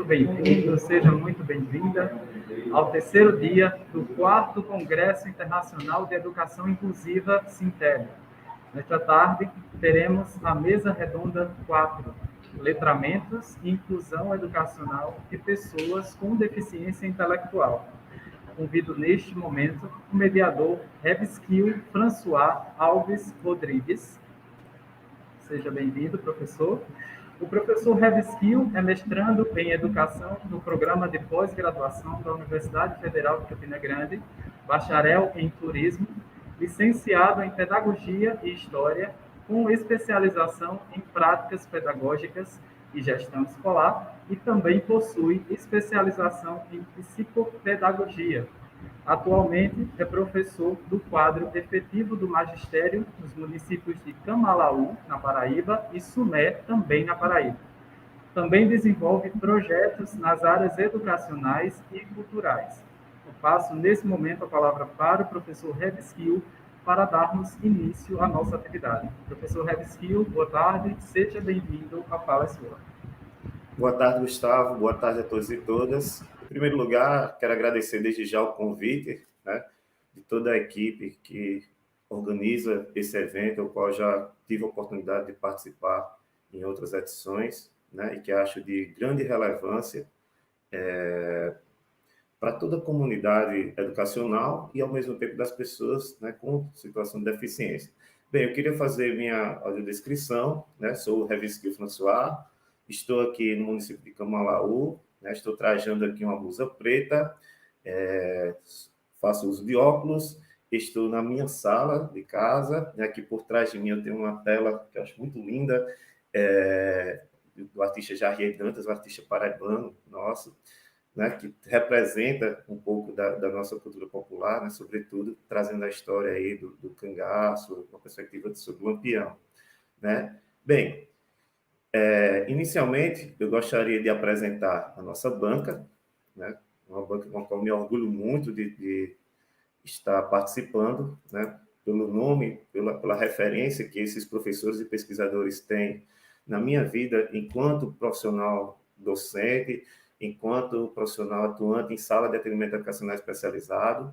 bem-vindo, seja muito bem-vinda ao terceiro dia do 4º Congresso Internacional de Educação Inclusiva, Sintele. Nesta tarde, teremos a mesa redonda 4, Letramentos e Inclusão Educacional de Pessoas com Deficiência Intelectual. Convido neste momento o mediador Revskill François Alves Rodrigues. Seja bem-vindo, professor. O professor Revskill é mestrando em Educação no Programa de Pós-Graduação da Universidade Federal de Campina Grande, bacharel em Turismo, licenciado em Pedagogia e História, com especialização em Práticas Pedagógicas e Gestão Escolar, e também possui especialização em Psicopedagogia. Atualmente é professor do quadro efetivo do magistério nos municípios de Camalaú, na Paraíba, e Sumé, também na Paraíba. Também desenvolve projetos nas áreas educacionais e culturais. Eu passo, nesse momento, a palavra para o professor Revskill para darmos início à nossa atividade. Professor Revskill, boa tarde, seja bem-vindo, a fala é sua. Boa tarde, Gustavo, boa tarde a todos e todas. Em primeiro lugar, quero agradecer desde já o convite, de toda a equipe que organiza esse evento, o qual já tive a oportunidade de participar em outras edições, e que acho de grande relevância para toda a comunidade educacional e, ao mesmo tempo, das pessoas com situação de deficiência. Bem, eu queria fazer minha audiodescrição, sou o Revskill François, estou aqui no município de Camalaú, estou trajando aqui uma blusa preta, faço uso de óculos, estou na minha sala de casa, aqui por trás de mim eu tenho uma tela que eu acho muito linda, do artista Jarrier Dantas, o artista paraibano nosso, que representa um pouco da nossa cultura popular, sobretudo trazendo a história aí do cangaço, uma perspectiva sobre o Lampião. Bem, inicialmente, eu gostaria de apresentar a nossa banca, uma banca com a qual me orgulho muito de estar participando, pelo nome, pela referência que esses professores e pesquisadores têm na minha vida enquanto profissional docente, enquanto profissional atuante em sala de atendimento educacional especializado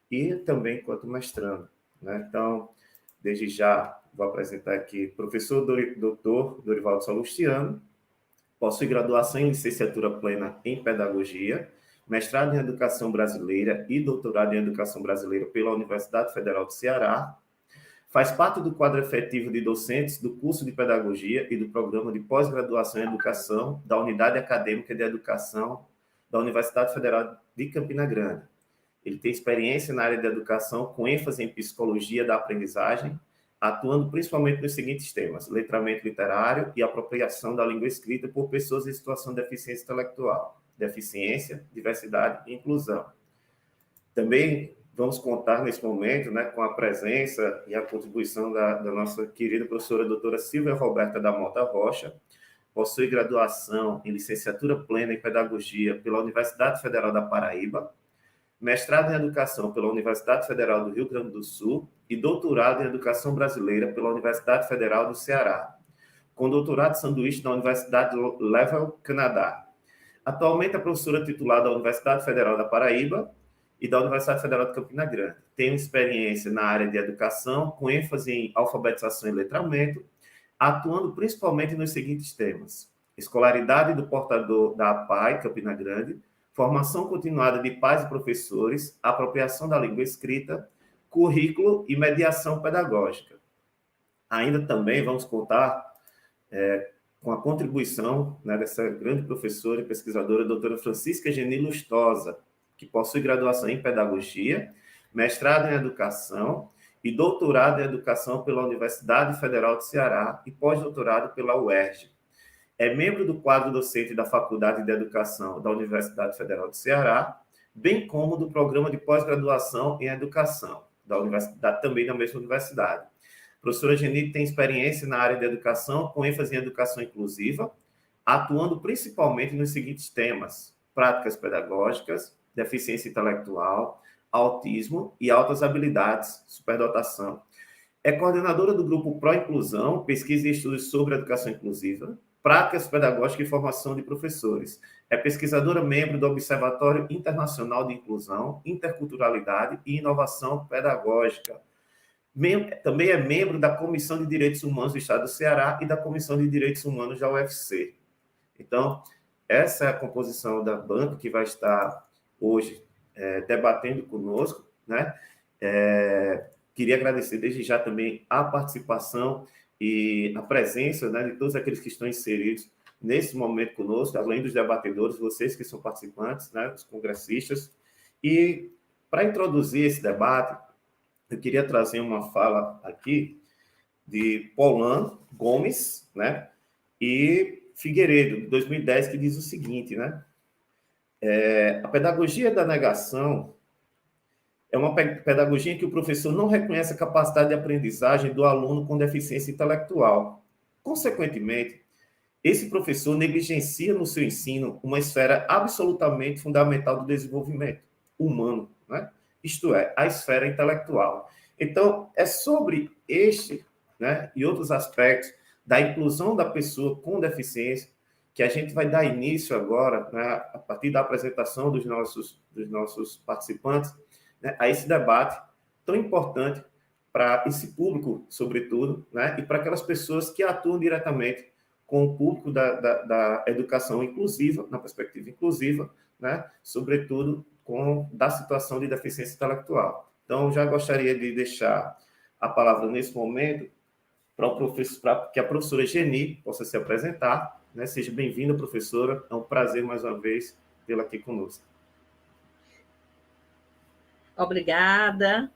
e também enquanto mestrando. Então, desde já, vou apresentar aqui o professor Dr. Dorivaldo Salustiano, possui graduação em licenciatura plena em Pedagogia, mestrado em Educação Brasileira e doutorado em Educação Brasileira pela Universidade Federal do Ceará, faz parte do quadro efetivo de docentes do curso de Pedagogia e do Programa de Pós-Graduação em Educação da Unidade Acadêmica de Educação da Universidade Federal de Campina Grande. Ele tem experiência na área de educação com ênfase em Psicologia da Aprendizagem, atuando principalmente nos seguintes temas: letramento literário e apropriação da língua escrita por pessoas em situação de deficiência intelectual, deficiência, diversidade e inclusão. Também vamos contar nesse momento com a presença e a contribuição da nossa querida professora doutora Silvia Roberta da Mota Rocha, possui graduação em licenciatura plena em Pedagogia pela Universidade Federal da Paraíba, mestrado em Educação pela Universidade Federal do Rio Grande do Sul e doutorado em Educação Brasileira pela Universidade Federal do Ceará, com doutorado sanduíche da Universidade Laval, Canadá. Atualmente é professora titular da Universidade Federal da Paraíba e da Universidade Federal de Campina Grande. Tem experiência na área de educação, com ênfase em alfabetização e letramento, atuando principalmente nos seguintes temas: escolaridade do portador da APAE, Campina Grande, formação continuada de pais e professores, apropriação da língua escrita, currículo e mediação pedagógica. Ainda também vamos contar com a contribuição dessa grande professora e pesquisadora, a doutora Francisca Geni Lustosa, que possui graduação em Pedagogia, mestrado em Educação e doutorado em Educação pela Universidade Federal do Ceará e pós-doutorado pela UERJ. É membro do quadro docente da Faculdade de Educação da Universidade Federal do Ceará, bem como do Programa de Pós-Graduação em Educação, da universidade, também da mesma universidade. A professora Geni tem experiência na área de educação, com ênfase em educação inclusiva, atuando principalmente nos seguintes temas: práticas pedagógicas, deficiência intelectual, autismo e altas habilidades, superdotação. É coordenadora do grupo Pró Inclusão, pesquisa e estudos sobre educação inclusiva, práticas pedagógicas e formação de professores. É pesquisadora membro do Observatório Internacional de Inclusão, Interculturalidade e Inovação Pedagógica. Também é membro da Comissão de Direitos Humanos do Estado do Ceará e da Comissão de Direitos Humanos da UFC. Então, essa é a composição da banca que vai estar hoje debatendo conosco, né? Queria agradecer desde já também a participação e a presença, né, de todos aqueles que estão inseridos nesse momento conosco, além dos debatedores, vocês que são participantes, né, os congressistas. E, para introduzir esse debate, eu queria trazer uma fala aqui de Paulan Gomes, né, e Figueiredo, de 2010, que diz o seguinte, né? A pedagogia da negação é uma pedagogia em que o professor não reconhece a capacidade de aprendizagem do aluno com deficiência intelectual. Consequentemente, esse professor negligencia no seu ensino uma esfera absolutamente fundamental do desenvolvimento humano, né? Isto é, a esfera intelectual. Então, é sobre este, né, e outros aspectos da inclusão da pessoa com deficiência que a gente vai dar início agora, né, a partir da apresentação dos nossos participantes, né, a esse debate tão importante para esse público, sobretudo, né, e para aquelas pessoas que atuam diretamente com o público da educação inclusiva, na perspectiva inclusiva, né, sobretudo da situação de deficiência intelectual. Então, já gostaria de deixar a palavra nesse momento para que a professora Geni possa se apresentar, né? Seja bem-vinda, professora. É um prazer, mais uma vez, tê-la aqui conosco. Obrigada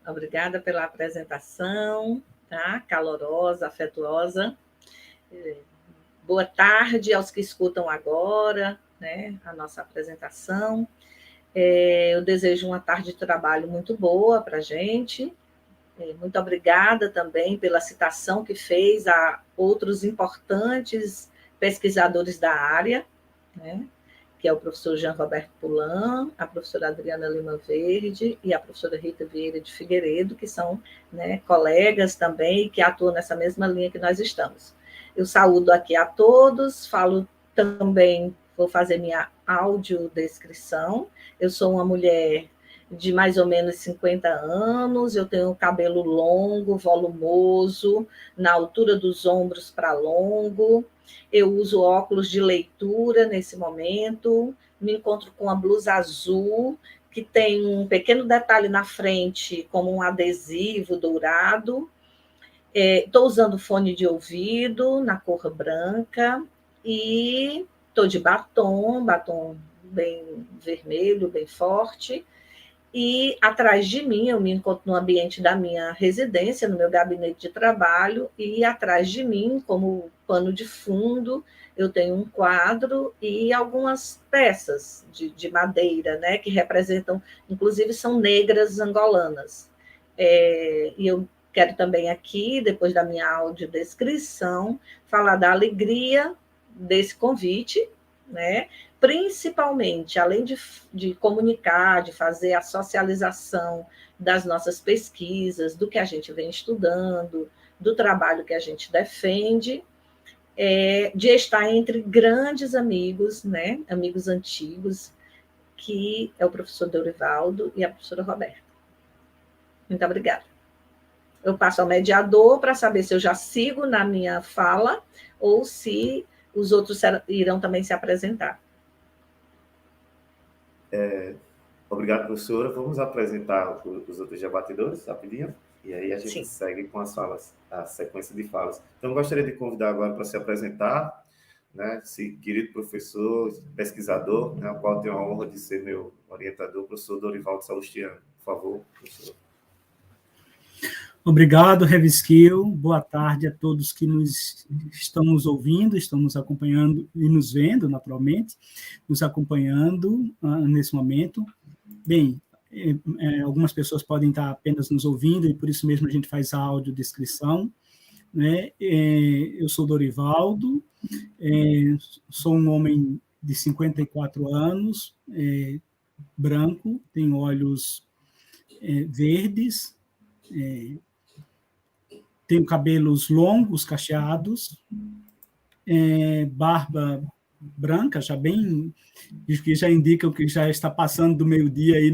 pela apresentação, tá? Calorosa, afetuosa. Boa tarde aos que escutam agora, né, a nossa apresentação. Eu desejo uma tarde de trabalho muito boa para a gente. Muito obrigada também pela citação que fez a outros importantes pesquisadores da área, né, que é o professor Jean Roberto Paulan, a professora Adriana Lima Verde e a professora Rita Vieira de Figueiredo, que são, né, colegas também que atuam nessa mesma linha que nós estamos. Eu saúdo aqui a todos, falo também, vou fazer minha audiodescrição. Eu sou uma mulher de mais ou menos 50 anos, eu tenho cabelo longo, volumoso, na altura dos ombros para longo, eu uso óculos de leitura nesse momento, me encontro com uma blusa azul, que tem um pequeno detalhe na frente, como um adesivo dourado. Estou usando fone de ouvido na cor branca e estou de batom bem vermelho, bem forte. E atrás de mim, eu me encontro no ambiente da minha residência, no meu gabinete de trabalho, e atrás de mim, como pano de fundo, eu tenho um quadro e algumas peças de madeira, né, que representam, inclusive são negras angolanas. E eu quero também aqui, depois da minha audiodescrição, falar da alegria desse convite, né? Principalmente, além de comunicar, de fazer a socialização das nossas pesquisas, do que a gente vem estudando, do trabalho que a gente defende, de estar entre grandes amigos, né? Amigos antigos, que é o professor Dorivaldo e a professora Roberta. Muito obrigada. Eu passo ao mediador para saber se eu já sigo na minha fala ou se os outros irão também se apresentar. Obrigado, professora. Vamos apresentar os outros debatedores, rapidinho, e aí a gente segue com as falas, a sequência de falas. Então, gostaria de convidar agora para se apresentar, né, esse querido professor, pesquisador, né, o qual tenho a honra de ser meu orientador, professor Dorivaldo Salustiano. Por favor, professor. Obrigado, Reviskill. Boa tarde a todos que estão nos ouvindo, estão nos acompanhando e nos vendo, naturalmente, nos acompanhando nesse momento. Bem, algumas pessoas podem estar apenas nos ouvindo e por isso mesmo a gente faz a audiodescrição, né? Eu sou Dorivaldo, sou um homem de 54 anos, branco, tenho olhos verdes, tenho cabelos longos, cacheados, barba branca, já bem, que já indicam que já está passando do meio-dia aí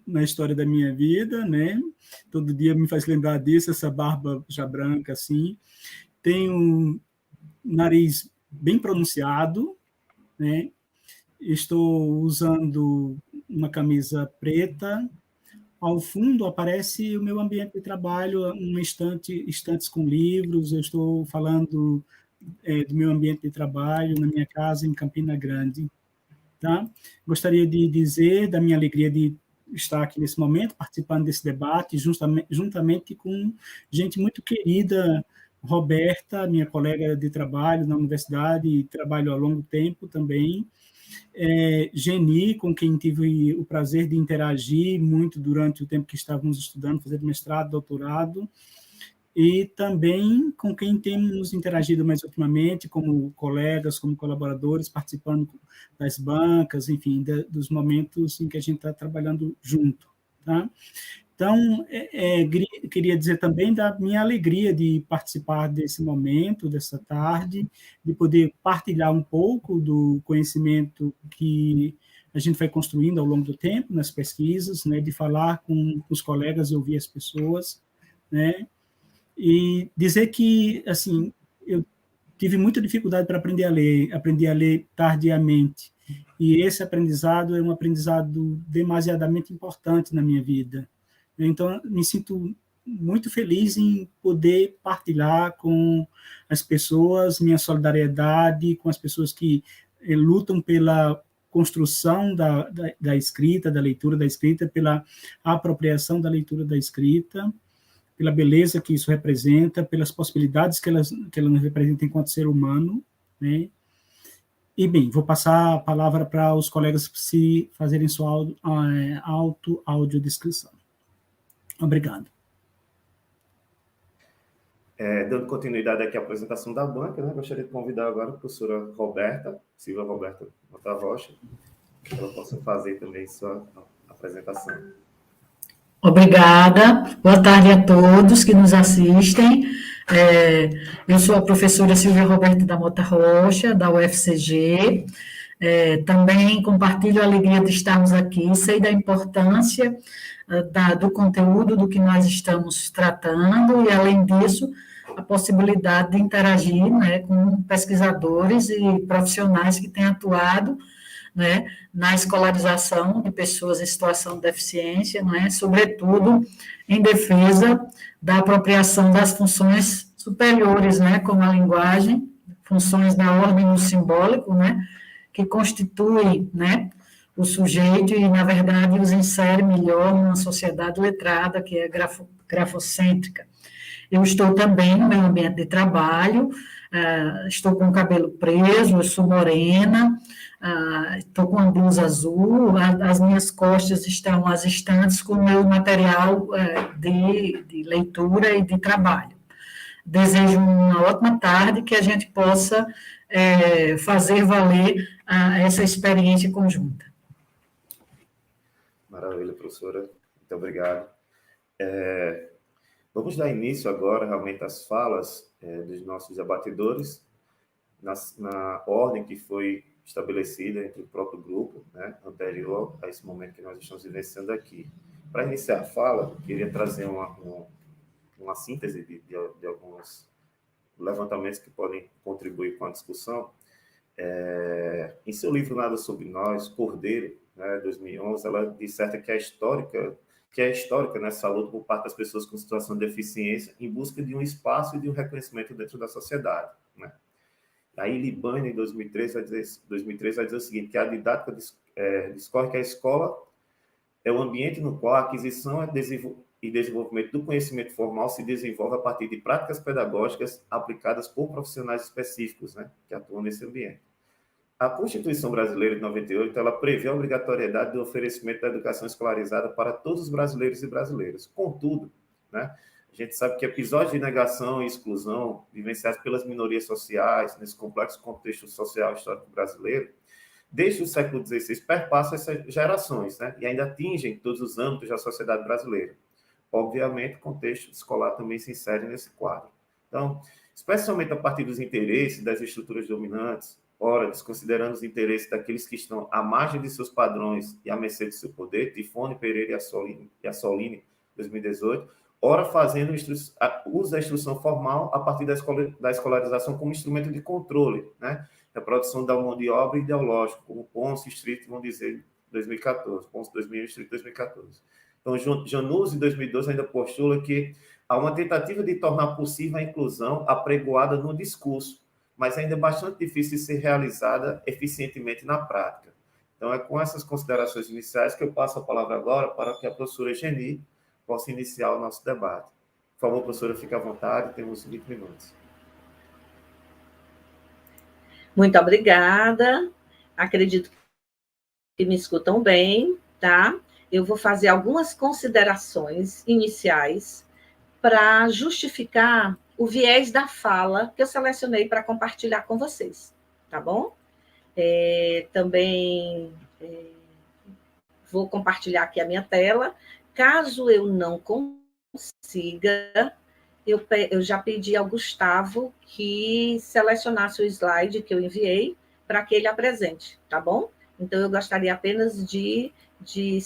na história da minha vida, né? Todo dia me faz lembrar disso, essa barba já branca, assim. Tenho um nariz bem pronunciado, né? Estou usando uma camisa preta. Ao fundo aparece o meu ambiente de trabalho, estantes com livros. Eu estou falando do meu ambiente de trabalho na minha casa em Campina Grande. Tá? Gostaria de dizer da minha alegria de estar aqui nesse momento, participando desse debate, juntamente com gente muito querida, Roberta, minha colega de trabalho na universidade, trabalho há longo tempo também, Geni, com quem tive o prazer de interagir muito durante o tempo que estávamos estudando, fazendo mestrado, doutorado, e também com quem temos interagido mais ultimamente, como colegas, como colaboradores, participando das bancas, enfim, dos momentos em que a gente está trabalhando junto. Tá? Então, queria dizer também da minha alegria de participar desse momento, dessa tarde, de poder partilhar um pouco do conhecimento que a gente vai construindo ao longo do tempo nas pesquisas, né, de falar com os colegas e ouvir as pessoas, né, e dizer que, assim, eu tive muita dificuldade para aprender a ler tardiamente, e esse aprendizado é um aprendizado demasiadamente importante na minha vida. Então, me sinto muito feliz em poder partilhar com as pessoas minha solidariedade, com as pessoas que lutam pela construção da escrita, da leitura da escrita, pela apropriação da leitura da escrita, pela beleza que isso representa, pelas possibilidades que ela nos representa enquanto ser humano, né? E, bem, vou passar a palavra para os colegas se fazerem sua audiodescrição. Obrigado. Dando continuidade aqui à apresentação da banca, né, gostaria de convidar agora a professora Silvia Roberta Mota Rocha, que ela possa fazer também sua apresentação. Obrigada. Boa tarde a todos que nos assistem. Eu sou a professora Silvia Roberta da Mota Rocha, da UFCG. Também compartilho a alegria de estarmos aqui, sei da importância do conteúdo do que nós estamos tratando e, além disso, a possibilidade de interagir, né, com pesquisadores e profissionais que têm atuado, né, na escolarização de pessoas em situação de deficiência, né, sobretudo em defesa da apropriação das funções superiores, né, como a linguagem, funções da ordem do simbólico, né, que constitui, né, o sujeito e, na verdade, os insere melhor numa sociedade letrada, que é grafocêntrica. Eu estou também no meu ambiente de trabalho, estou com o cabelo preso, eu sou morena, estou com uma blusa azul, as minhas costas estão as estantes com o meu material de leitura e de trabalho. Desejo uma ótima tarde, que a gente possa fazer valer essa experiência conjunta. Maravilha, professora. Muito obrigado. Vamos dar início agora, realmente, às falas dos nossos debatedores, na ordem que foi estabelecida entre o próprio grupo, né, anterior a esse momento que nós estamos vivenciando aqui. Para iniciar a fala, queria trazer uma síntese de alguns levantamentos que podem contribuir com a discussão. Em seu livro Nada Sobre Nós, Cordeiro, né, 2011, ela disserta que é histórica nessa luta por parte das pessoas com situação de deficiência em busca de um espaço e de um reconhecimento dentro da sociedade, né? Aí Libânia, em 2003, vai dizer o seguinte, que a didática discorre que a escola é o ambiente no qual a aquisição e desenvolvimento do conhecimento formal se desenvolve a partir de práticas pedagógicas aplicadas por profissionais específicos, né, que atuam nesse ambiente. A Constituição Brasileira de 98, ela prevê a obrigatoriedade do oferecimento da educação escolarizada para todos os brasileiros e brasileiras. Contudo, né, a gente sabe que episódios de negação e exclusão vivenciados pelas minorias sociais, nesse complexo contexto social histórico brasileiro, desde o século XVI, perpassam essas gerações, né, e ainda atingem todos os âmbitos da sociedade brasileira. Obviamente, o contexto escolar também se insere nesse quadro. Então, especialmente a partir dos interesses das estruturas dominantes, ora, desconsiderando os interesses daqueles que estão à margem de seus padrões e à mercê de seu poder, Tifone, Pereira e Assolini, 2018, ora, fazendo uso da instrução formal a partir da escolarização como instrumento de controle, né? A produção da mão de obra ideológica, como Pons e Street vão dizer, 2014, Pons 2000 e Street 2014. Então, Januzzi, em 2012, ainda postula que há uma tentativa de tornar possível a inclusão apregoada no discurso, mas ainda é bastante difícil de ser realizada eficientemente na prática. Então, é com essas considerações iniciais que eu passo a palavra agora para que a professora Geni possa iniciar o nosso debate. Por favor, professora, fique à vontade, temos 20 minutos. Muito obrigada. Acredito que me escutam bem, tá? Eu vou fazer algumas considerações iniciais para justificar o viés da fala que eu selecionei para compartilhar com vocês, tá bom? Também vou compartilhar aqui a minha tela. Caso eu não consiga, eu já pedi ao Gustavo que selecionasse o slide que eu enviei para que ele apresente, tá bom? Então, eu gostaria apenas de que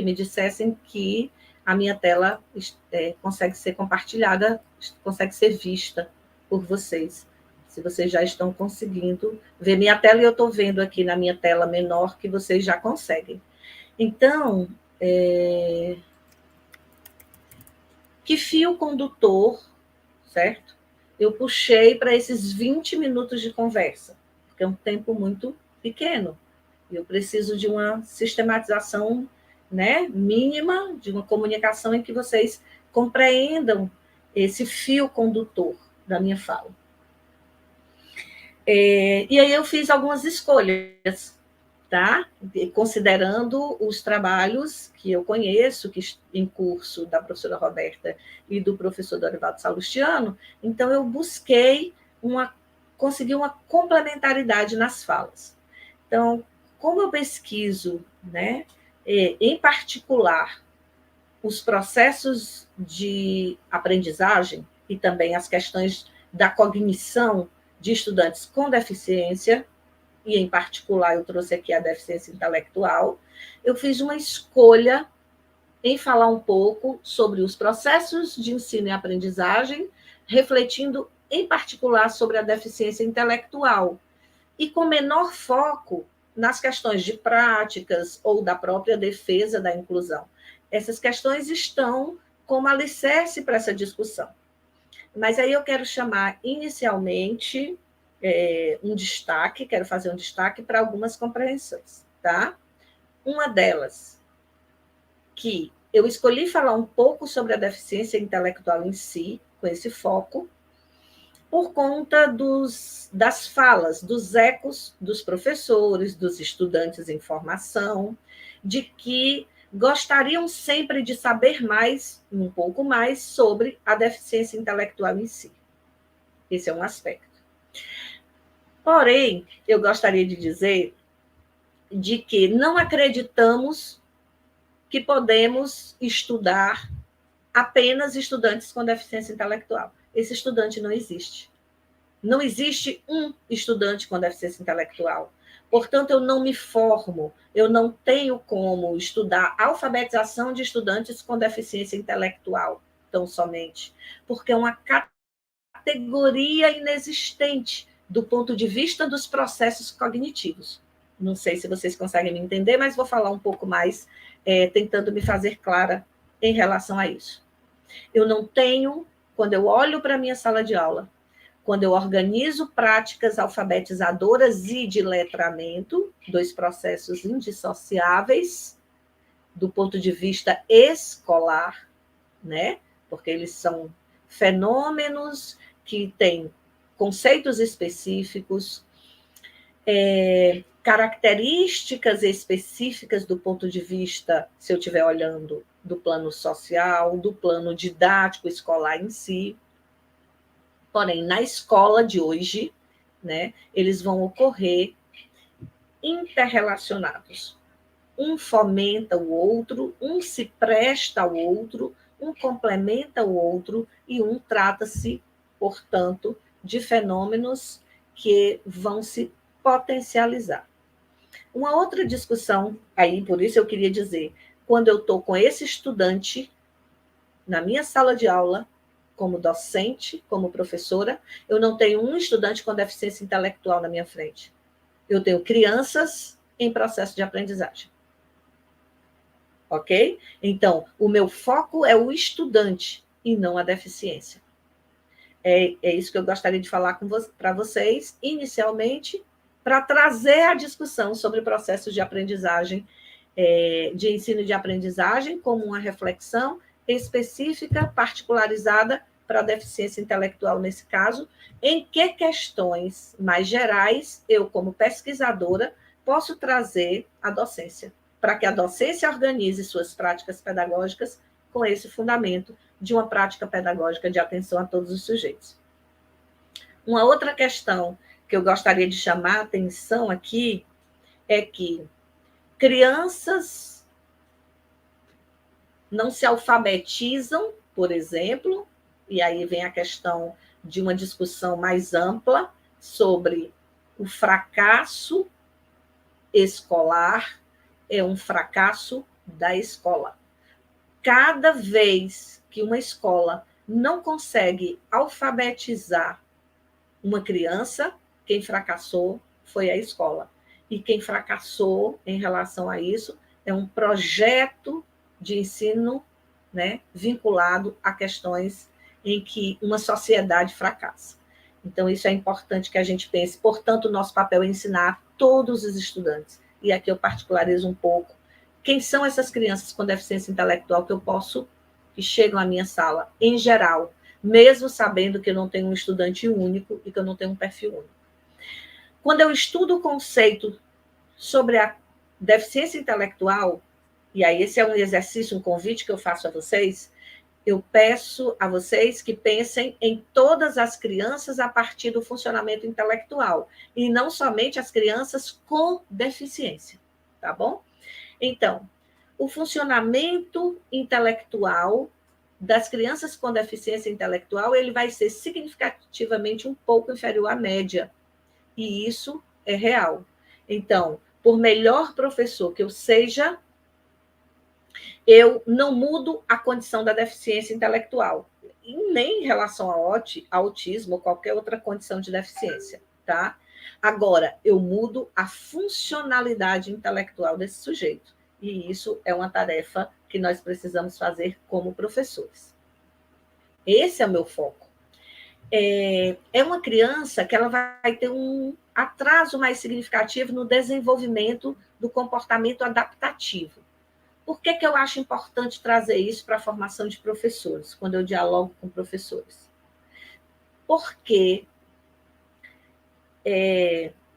me dissessem que a minha tela consegue ser compartilhada, consegue ser vista por vocês. Se vocês já estão conseguindo ver minha tela, e eu estou vendo aqui na minha tela menor que vocês já conseguem. Então, que fio condutor, certo? Eu puxei para esses 20 minutos de conversa, porque é um tempo muito pequeno. Eu preciso de uma sistematização, né, mínima, de uma comunicação em que vocês compreendam esse fio condutor da minha fala. E aí eu fiz algumas escolhas, tá? Considerando os trabalhos que eu conheço, que em curso da professora Roberta e do professor Dorivaldo Salustiano, então eu busquei conseguir uma complementaridade nas falas. Então, como eu pesquiso, né, em particular, os processos de aprendizagem e também as questões da cognição de estudantes com deficiência, e em particular eu trouxe aqui a deficiência intelectual, eu fiz uma escolha em falar um pouco sobre os processos de ensino e aprendizagem, refletindo em particular sobre a deficiência intelectual, e com menor foco nas questões de práticas ou da própria defesa da inclusão. Essas questões estão como alicerce para essa discussão. Mas aí eu quero chamar inicialmente quero fazer um destaque para algumas compreensões, tá? Uma delas, que eu escolhi falar um pouco sobre a deficiência intelectual em si, com esse foco, por conta das falas, dos ecos dos professores, dos estudantes em formação, de que gostariam sempre de saber mais, um pouco mais, sobre a deficiência intelectual em si. Esse é um aspecto. Porém, eu gostaria de dizer de que não acreditamos que podemos estudar apenas estudantes com deficiência intelectual. Esse estudante não existe. Não existe um estudante com deficiência intelectual. Portanto, eu não me formo, eu não tenho como estudar alfabetização de estudantes com deficiência intelectual, tão somente, porque é uma categoria inexistente do ponto de vista dos processos cognitivos. Não sei se vocês conseguem me entender, mas vou falar um pouco mais, tentando me fazer clara em relação a isso. Eu não tenho, quando eu olho para a minha sala de aula, quando eu organizo práticas alfabetizadoras e de letramento, dois processos indissociáveis do ponto de vista escolar, né? Porque eles são fenômenos que têm conceitos específicos, características específicas do ponto de vista, se eu estiver olhando, do plano social, do plano didático escolar em si. Porém, na escola de hoje, né, eles vão ocorrer interrelacionados. Um fomenta o outro, um se presta ao outro, um complementa o outro e um trata-se, portanto, de fenômenos que vão se potencializar. Uma outra discussão, aí por isso eu queria dizer, quando eu estou com esse estudante na minha sala de aula, como docente, como professora, eu não tenho um estudante com deficiência intelectual na minha frente. Eu tenho crianças em processo de aprendizagem. Ok? Então, o meu foco é o estudante e não a deficiência. É isso que eu gostaria de falar para vocês, inicialmente, para trazer a discussão sobre processos de aprendizagem, de ensino e de aprendizagem, como uma reflexão específica, particularizada para a deficiência intelectual, nesse caso, em que questões mais gerais eu, como pesquisadora, posso trazer à docência, para que a docência organize suas práticas pedagógicas com esse fundamento de uma prática pedagógica de atenção a todos os sujeitos. Uma outra questão que eu gostaria de chamar a atenção aqui é que crianças não se alfabetizam, por exemplo, e aí vem a questão de uma discussão mais ampla sobre o fracasso escolar, é um fracasso da escola. Cada vez que uma escola não consegue alfabetizar uma criança, quem fracassou foi a escola. E quem fracassou em relação a isso é um projeto de ensino, né, vinculado a questões em que uma sociedade fracassa. Então, isso é importante que a gente pense. Portanto, o nosso papel é ensinar todos os estudantes. E aqui eu particularizo um pouco. Quem são essas crianças com deficiência intelectual que chegam à minha sala, em geral, mesmo sabendo que eu não tenho um estudante único e que eu não tenho um perfil único. Quando eu estudo o conceito sobre a deficiência intelectual, e aí esse é um exercício, um convite que eu faço a vocês, eu peço a vocês que pensem em todas as crianças a partir do funcionamento intelectual, e não somente as crianças com deficiência, tá bom? Então, o funcionamento intelectual das crianças com deficiência intelectual, ele vai ser significativamente um pouco inferior à média, e isso é real. Então, por melhor professor que eu seja, eu não mudo a condição da deficiência intelectual, e nem em relação ao autismo ou qualquer outra condição de deficiência, tá? Agora, eu mudo a funcionalidade intelectual desse sujeito, e isso é uma tarefa que nós precisamos fazer como professores. Esse é o meu foco. É uma criança que ela vai ter um atraso mais significativo no desenvolvimento do comportamento adaptativo. Por que eu acho importante trazer isso para a formação de professores, quando eu dialogo com professores? Porque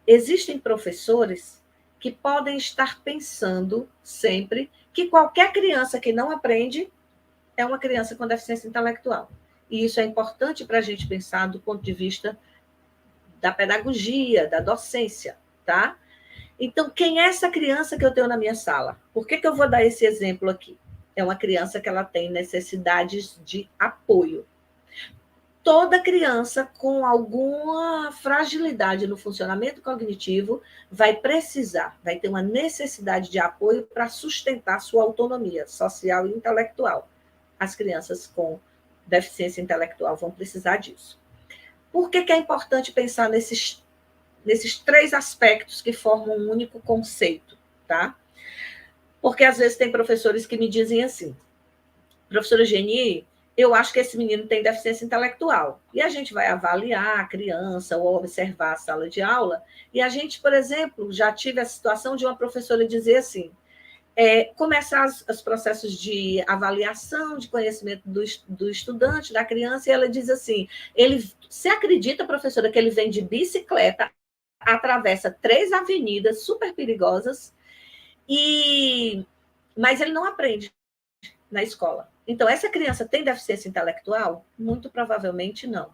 existem professores que podem estar pensando sempre que qualquer criança que não aprende é uma criança com deficiência intelectual. E isso é importante para a gente pensar do ponto de vista da pedagogia, da docência, tá? Então, quem é essa criança que eu tenho na minha sala? Por que eu vou dar esse exemplo aqui? É uma criança que ela tem necessidades de apoio. Toda criança com alguma fragilidade no funcionamento cognitivo vai precisar, vai ter uma necessidade de apoio para sustentar sua autonomia social e intelectual. As crianças com deficiência intelectual vão precisar disso. Por que é importante pensar nesses 3 aspectos que formam um único conceito, tá? Porque às vezes tem professores que me dizem assim, professora Geni, eu acho que esse menino tem deficiência intelectual. E a gente vai avaliar a criança ou observar a sala de aula, e a gente, por exemplo, já tive a situação de uma professora dizer assim, começar os processos de avaliação, de conhecimento do estudante, da criança, e ela diz assim, você acredita, professora, que ele vem de bicicleta, atravessa 3 avenidas super perigosas, mas ele não aprende na escola. Então, essa criança tem deficiência intelectual? Muito provavelmente não.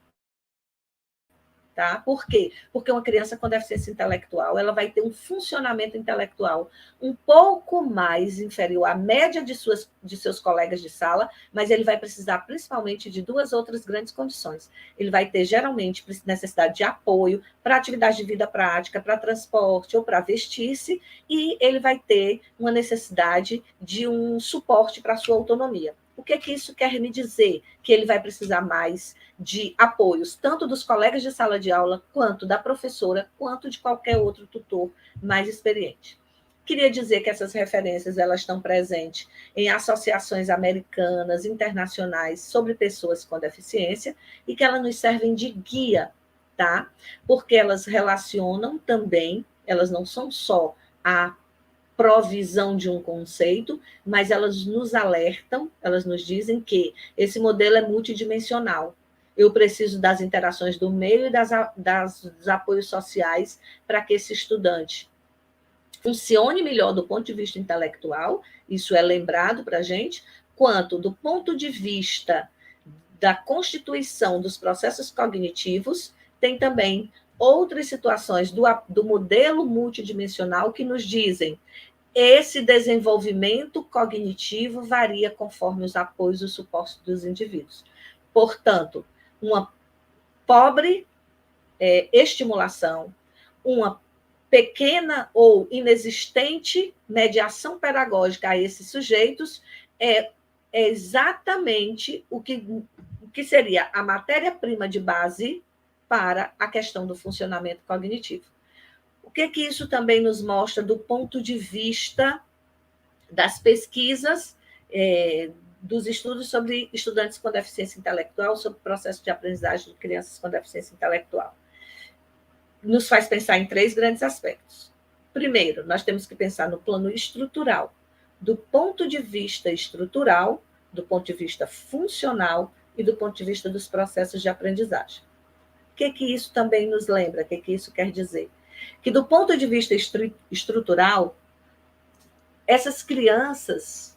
Tá? Por quê? Porque uma criança com deficiência intelectual, ela vai ter um funcionamento intelectual um pouco mais inferior à média de seus colegas de sala, mas ele vai precisar principalmente de duas outras grandes condições. Ele vai ter, geralmente, necessidade de apoio para atividade de vida prática, para transporte ou para vestir-se, e ele vai ter uma necessidade de um suporte para a sua autonomia. O que isso quer me dizer? Que ele vai precisar mais de apoios, tanto dos colegas de sala de aula, quanto da professora, quanto de qualquer outro tutor mais experiente. Queria dizer que essas referências elas estão presentes em associações americanas, internacionais, sobre pessoas com deficiência, e que elas nos servem de guia, tá? Porque elas relacionam também, elas não são só a provisão de um conceito, mas elas nos alertam, elas nos dizem que esse modelo é multidimensional. Eu preciso das interações do meio e dos apoios sociais para que esse estudante funcione melhor do ponto de vista intelectual, isso é lembrado para a gente, quanto do ponto de vista da constituição dos processos cognitivos, tem também outras situações do modelo multidimensional que nos dizem esse desenvolvimento cognitivo varia conforme os apoios e o suporte dos indivíduos. Portanto, uma pobre estimulação, uma pequena ou inexistente mediação pedagógica a esses sujeitos é exatamente o que seria a matéria-prima de base para a questão do funcionamento cognitivo. O que isso também nos mostra do ponto de vista das pesquisas, dos estudos sobre estudantes com deficiência intelectual, sobre o processo de aprendizagem de crianças com deficiência intelectual? Nos faz pensar em 3 grandes aspectos. Primeiro, nós temos que pensar no plano estrutural. Do ponto de vista estrutural, do ponto de vista funcional e do ponto de vista dos processos de aprendizagem. O que isso também nos lembra? O que isso quer dizer? Que do ponto de vista estrutural, essas crianças,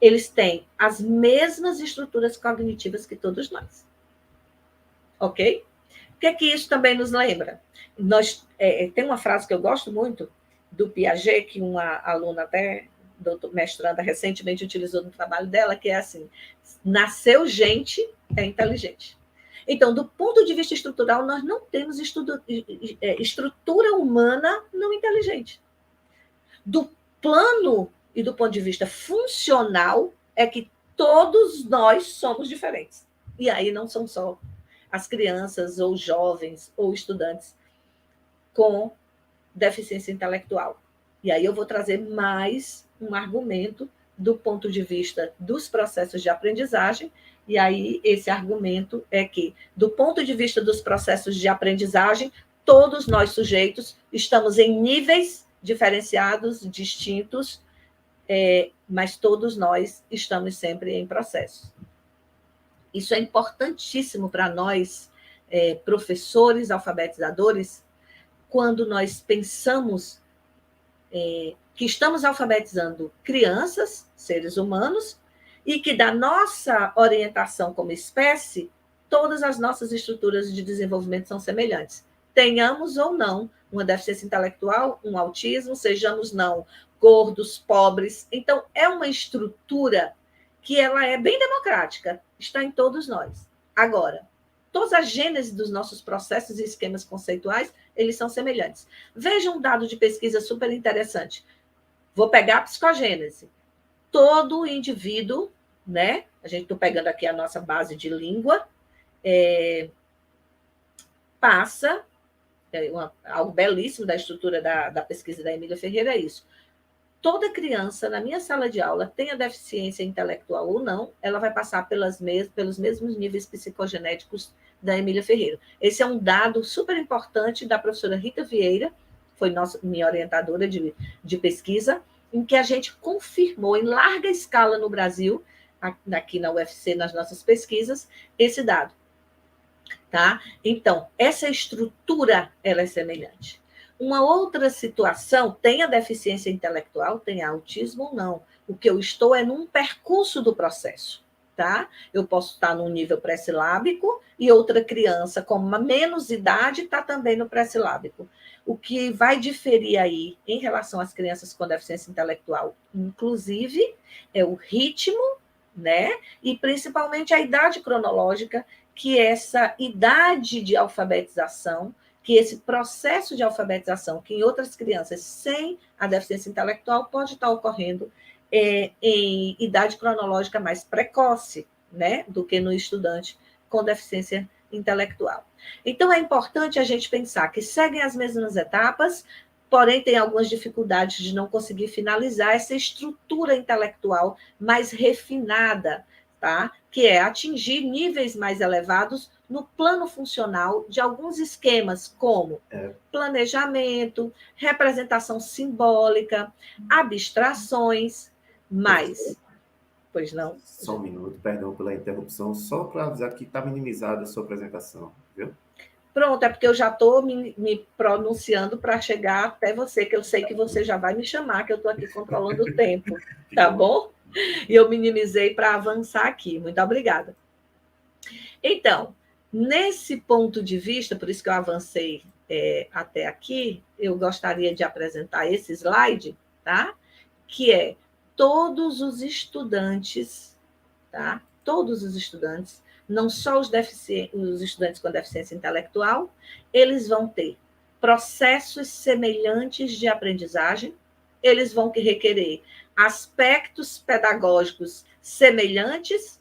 eles têm as mesmas estruturas cognitivas que todos nós. Ok? O que isso também nos lembra? Tem uma frase que eu gosto muito, do Piaget, que uma aluna até, mestranda, recentemente utilizou no trabalho dela, que é assim, nasceu gente, é inteligente. Então, do ponto de vista estrutural, nós não temos estrutura humana não inteligente. Do plano e do ponto de vista funcional, é que todos nós somos diferentes. E aí não são só as crianças, ou jovens, ou estudantes com deficiência intelectual. E aí eu vou trazer mais um argumento do ponto de vista dos processos de aprendizagem. E aí, esse argumento é que, do ponto de vista dos processos de aprendizagem, todos nós sujeitos estamos em níveis diferenciados, distintos, mas todos nós estamos sempre em processo. Isso é importantíssimo para nós, professores, alfabetizadores, quando nós pensamos que estamos alfabetizando crianças, seres humanos, e que da nossa orientação como espécie, todas as nossas estruturas de desenvolvimento são semelhantes. Tenhamos ou não uma deficiência intelectual, um autismo, sejamos não gordos, pobres. Então, é uma estrutura que ela é bem democrática, está em todos nós. Agora, todas as gêneses dos nossos processos e esquemas conceituais, eles são semelhantes. Veja um dado de pesquisa super interessante. Vou pegar a psicogênese. Todo indivíduo, né? A gente está pegando aqui a nossa base de língua, passa, algo belíssimo da estrutura da pesquisa da Emília Ferreira é isso. Toda criança, na minha sala de aula, tenha deficiência intelectual ou não, ela vai passar pelos mesmos níveis psicogenéticos da Emília Ferreira. Esse é um dado super importante da professora Rita Vieira, foi minha orientadora de pesquisa, em que a gente confirmou em larga escala no Brasil, aqui na UFC, nas nossas pesquisas, esse dado. Tá? Então, essa estrutura ela é semelhante. Uma outra situação, tem a deficiência intelectual, tem autismo ou não. O que eu estou é num percurso do processo. tá? Eu posso estar num nível pré-silábico e outra criança com uma menos idade está também no pré-silábico. O que vai diferir aí em relação às crianças com deficiência intelectual, inclusive, é o ritmo, né? E principalmente a idade cronológica, que essa idade de alfabetização, que esse processo de alfabetização, que em outras crianças sem a deficiência intelectual pode estar ocorrendo em idade cronológica mais precoce, né, do que no estudante com deficiência intelectual. Então, é importante a gente pensar que seguem as mesmas etapas, porém tem algumas dificuldades de não conseguir finalizar essa estrutura intelectual mais refinada, tá? Que é atingir níveis mais elevados no plano funcional de alguns esquemas, como planejamento, representação simbólica, abstrações, mas... Pois não? Só um minuto, perdão pela interrupção, só para avisar que está minimizada a sua apresentação, viu? Pronto, é porque eu já estou me pronunciando para chegar até você, que eu sei que você já vai me chamar, que eu estou aqui controlando o tempo, tá bom? E eu minimizei para avançar aqui. Muito obrigada. Então, nesse ponto de vista, por isso que eu avancei até aqui, eu gostaria de apresentar esse slide, tá? Que é todos os estudantes, tá? Todos os estudantes, não só os estudantes com deficiência intelectual, eles vão ter processos semelhantes de aprendizagem, eles vão requerer aspectos pedagógicos semelhantes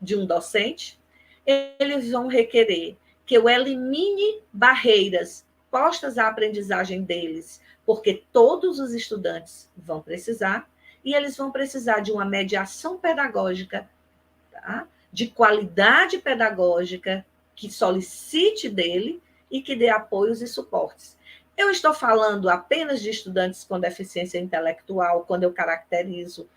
de um docente, eles vão requerer que eu elimine barreiras postas à aprendizagem deles, porque todos os estudantes vão precisar, e eles vão precisar de uma mediação pedagógica, tá? De qualidade pedagógica, que solicite dele e que dê apoios e suportes. Eu estou falando apenas de estudantes com deficiência intelectual quando eu caracterizo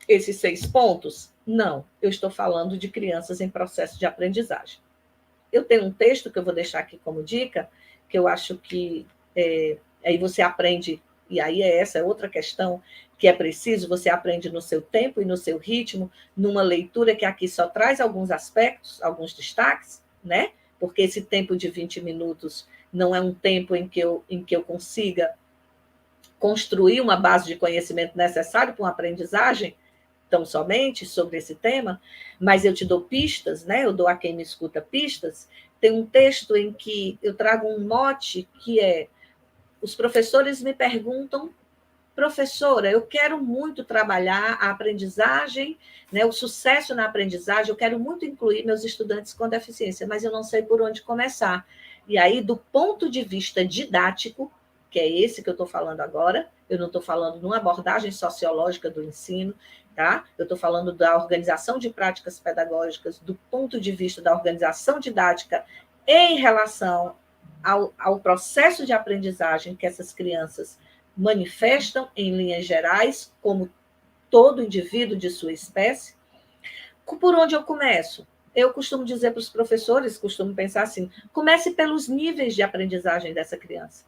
esses 6 pontos? Não, eu estou falando de crianças em processo de aprendizagem. Eu tenho um texto que eu vou deixar aqui como dica, que eu acho que aí você aprende, e aí essa é outra questão, que é preciso, você aprende no seu tempo e no seu ritmo, numa leitura que aqui só traz alguns aspectos, alguns destaques, né? Porque esse tempo de 20 minutos não é um tempo em que eu consiga construir uma base de conhecimento necessário para uma aprendizagem, tão somente sobre esse tema, mas eu te dou pistas, né? Eu dou a quem me escuta pistas. Tem um texto em que eu trago um mote que é: os professores me perguntam, professora, eu quero muito trabalhar a aprendizagem, né, o sucesso na aprendizagem, eu quero muito incluir meus estudantes com deficiência, mas eu não sei por onde começar. E aí, do ponto de vista didático, que é esse que eu estou falando agora, eu não estou falando numa abordagem sociológica do ensino, tá? Eu estou falando da organização de práticas pedagógicas, do ponto de vista da organização didática em relação ao processo de aprendizagem que essas crianças manifestam em linhas gerais, como todo indivíduo de sua espécie. Por onde eu começo? Eu costumo dizer para os professores, costumo pensar assim, comece pelos níveis de aprendizagem dessa criança.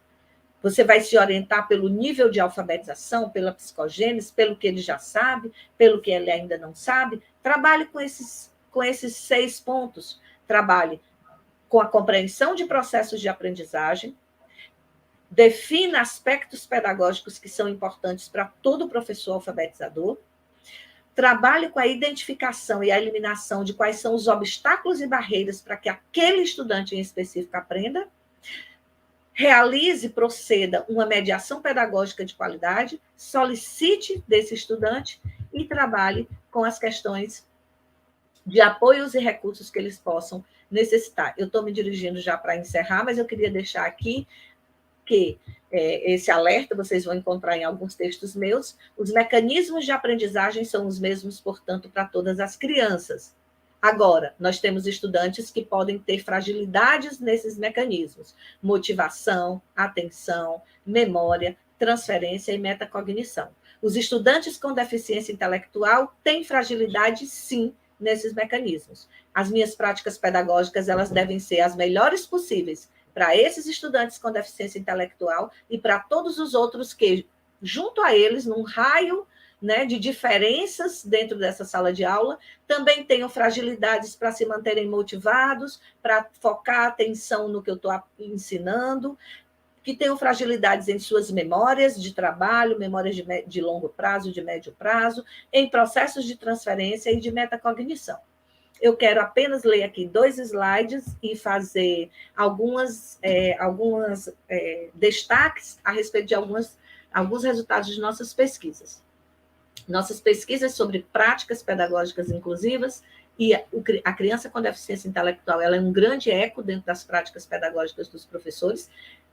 Você vai se orientar pelo nível de alfabetização, pela psicogênese, pelo que ele já sabe, pelo que ele ainda não sabe. Trabalhe com esses 6 pontos. Trabalhe com a compreensão de processos de aprendizagem, defina aspectos pedagógicos que são importantes para todo professor alfabetizador, trabalhe com a identificação e a eliminação de quais são os obstáculos e barreiras para que aquele estudante em específico aprenda, realize, proceda uma mediação pedagógica de qualidade, solicite desse estudante e trabalhe com as questões de apoios e recursos que eles possam necessitar. Eu estou me dirigindo já para encerrar, mas eu queria deixar aqui que esse alerta vocês vão encontrar em alguns textos meus. Os mecanismos de aprendizagem são os mesmos, portanto, para todas as crianças. Agora, nós temos estudantes que podem ter fragilidades nesses mecanismos: motivação, atenção, memória, transferência e metacognição. Os estudantes com deficiência intelectual têm fragilidade, sim, nesses mecanismos. As minhas práticas pedagógicas, elas devem ser as melhores possíveis para esses estudantes com deficiência intelectual e para todos os outros que, junto a eles, num raio né, de diferenças dentro dessa sala de aula, também tenham fragilidades para se manterem motivados, para focar a atenção no que eu estou ensinando, que tenham fragilidades em suas memórias de trabalho, memórias de longo prazo, de médio prazo, em processos de transferência e de metacognição. Eu quero apenas ler aqui 2 slides e fazer alguns destaques a respeito de alguns resultados de nossas pesquisas. Nossas pesquisas sobre práticas pedagógicas inclusivas e a criança com deficiência intelectual, ela é um grande eco dentro das práticas pedagógicas dos professores.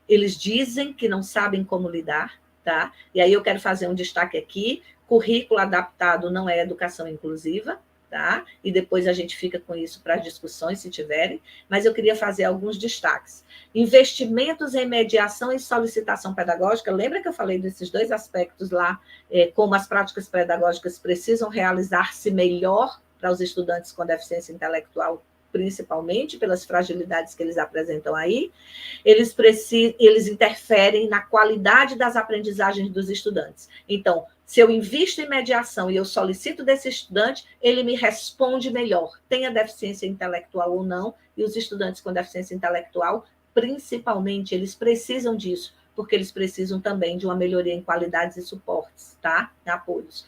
Eles dizem que não sabem como lidar, tá? E aí eu quero fazer um destaque aqui: currículo adaptado não é educação inclusiva, tá? E depois a gente fica com isso para as discussões, se tiverem, mas eu queria fazer alguns destaques. Investimentos em mediação e solicitação pedagógica, lembra que eu falei desses 2 aspectos lá, como as práticas pedagógicas precisam realizar-se melhor para os estudantes com deficiência intelectual, principalmente pelas fragilidades que eles apresentam aí, eles interferem na qualidade das aprendizagens dos estudantes. Então, se eu invisto em mediação e eu solicito desse estudante, ele me responde melhor, tenha deficiência intelectual ou não, e os estudantes com deficiência intelectual, principalmente, eles precisam disso, porque eles precisam também de uma melhoria em qualidades e suportes, tá? Apoios.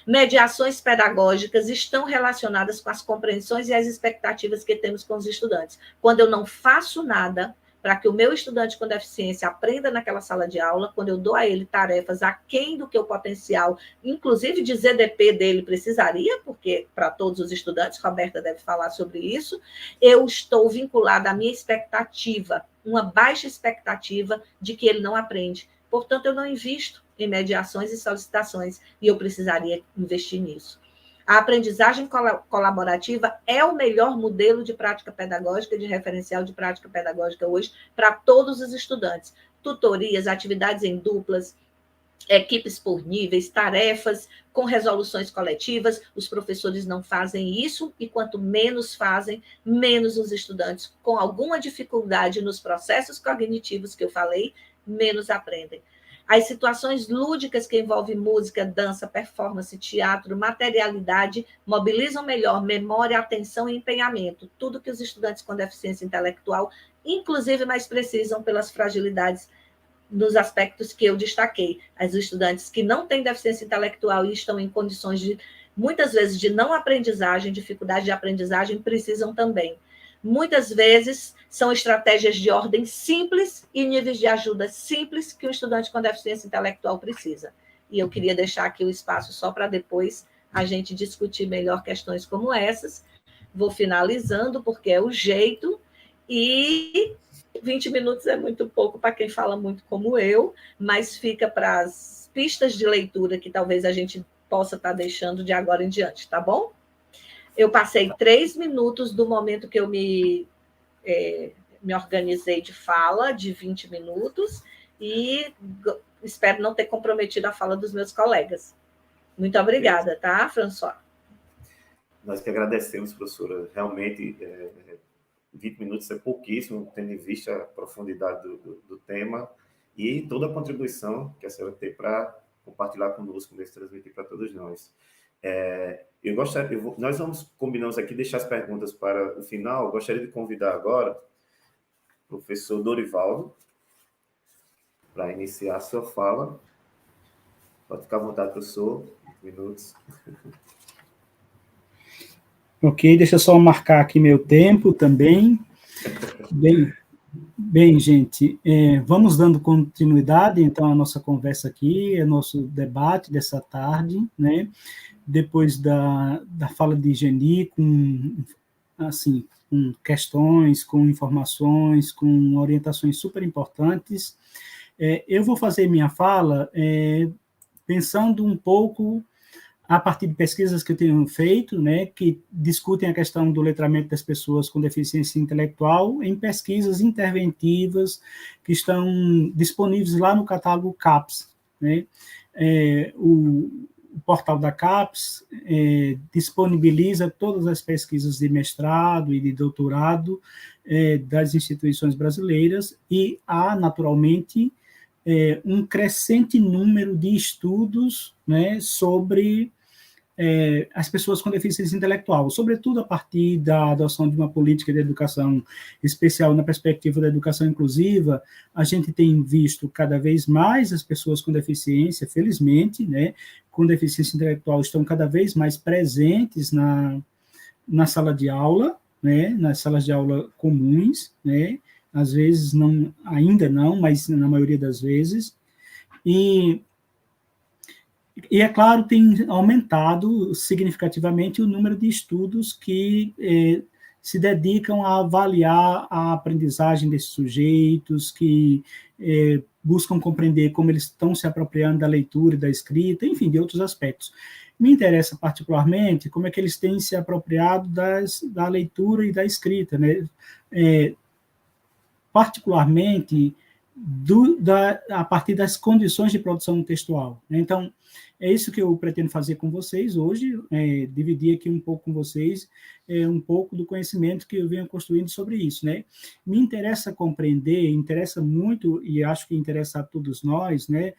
Mediações pedagógicas estão relacionadas com as compreensões e as expectativas que temos com os estudantes. Quando eu não faço nada para que o meu estudante com deficiência aprenda naquela sala de aula, quando eu dou a ele tarefas aquém do que o potencial, inclusive de ZDP dele precisaria, porque para todos os estudantes, Roberta deve falar sobre isso, eu estou vinculada à minha expectativa, uma baixa expectativa de que ele não aprende. Portanto, eu não invisto em mediações e solicitações, e eu precisaria investir nisso. A aprendizagem colaborativa é o melhor modelo de prática pedagógica, de referencial de prática pedagógica hoje, para todos os estudantes. Tutorias, atividades em duplas, equipes por níveis, tarefas com resoluções coletivas. Os professores não fazem isso, e quanto menos fazem, menos os estudantes com alguma dificuldade nos processos cognitivos que eu falei, menos aprendem. As situações lúdicas que envolvem música, dança, performance, teatro, materialidade, mobilizam melhor memória, atenção e empenhamento. Tudo que os estudantes com deficiência intelectual, inclusive, mais precisam pelas fragilidades nos aspectos que eu destaquei. Os estudantes que não têm deficiência intelectual e estão em condições de, muitas vezes, de não aprendizagem, dificuldade de aprendizagem, precisam também. Muitas vezes são estratégias de ordem simples e níveis de ajuda simples que o estudante com deficiência intelectual precisa. E eu queria deixar aqui o espaço só para depois a gente discutir melhor questões como essas. Vou finalizando, porque é o jeito, e 20 minutos é muito pouco para quem fala muito como eu, mas fica para as pistas de leitura que talvez a gente possa estar deixando de agora em diante, tá bom? Eu passei 3 minutos do momento que eu me organizei de fala, de 20 minutos, e espero não ter comprometido a fala dos meus colegas. Muito obrigada, tá, François? Nós que agradecemos, professora. Realmente, 20 minutos é pouquíssimo, tendo em vista a profundidade do tema e toda a contribuição que a senhora tem para compartilhar conosco, mesmo transmitir para todos nós. Nós combinamos aqui deixar as perguntas para o final. Eu gostaria de convidar agora o professor Dorivaldo para iniciar a sua fala. Pode ficar à vontade, professor. 20 minutos. Ok, deixa eu só marcar aqui meu tempo também. Bem, gente, vamos dando continuidade, então, à nossa conversa aqui, ao nosso debate dessa tarde, né? Depois da fala de Geni, com questões, com informações, com orientações super importantes, eu vou fazer minha fala pensando um pouco a partir de pesquisas que eu tenho feito, né, que discutem a questão do letramento das pessoas com deficiência intelectual em pesquisas interventivas que estão disponíveis lá no catálogo CAPES, né? O portal da CAPES disponibiliza todas as pesquisas de mestrado e de doutorado das instituições brasileiras, e há, naturalmente, um crescente número de estudos, né, sobre as pessoas com deficiência intelectual, sobretudo a partir da adoção de uma política de educação especial na perspectiva da educação inclusiva. A gente tem visto cada vez mais as pessoas com deficiência, felizmente, né, com deficiência intelectual, estão cada vez mais presentes na sala de aula, né, nas salas de aula comuns, né, às vezes não, ainda não, mas na maioria das vezes. E, é claro, tem aumentado significativamente o número de estudos que se dedicam a avaliar a aprendizagem desses sujeitos, que buscam compreender como eles estão se apropriando da leitura e da escrita, enfim, de outros aspectos. Me interessa particularmente como é que eles têm se apropriado da leitura e da escrita, né? Particularmente a partir das condições de produção textual. Então, é isso que eu pretendo fazer com vocês hoje, dividir aqui um pouco com vocês um pouco do conhecimento que eu venho construindo sobre isso, né? Me interessa compreender, interessa muito, e acho que interessa a todos nós, né?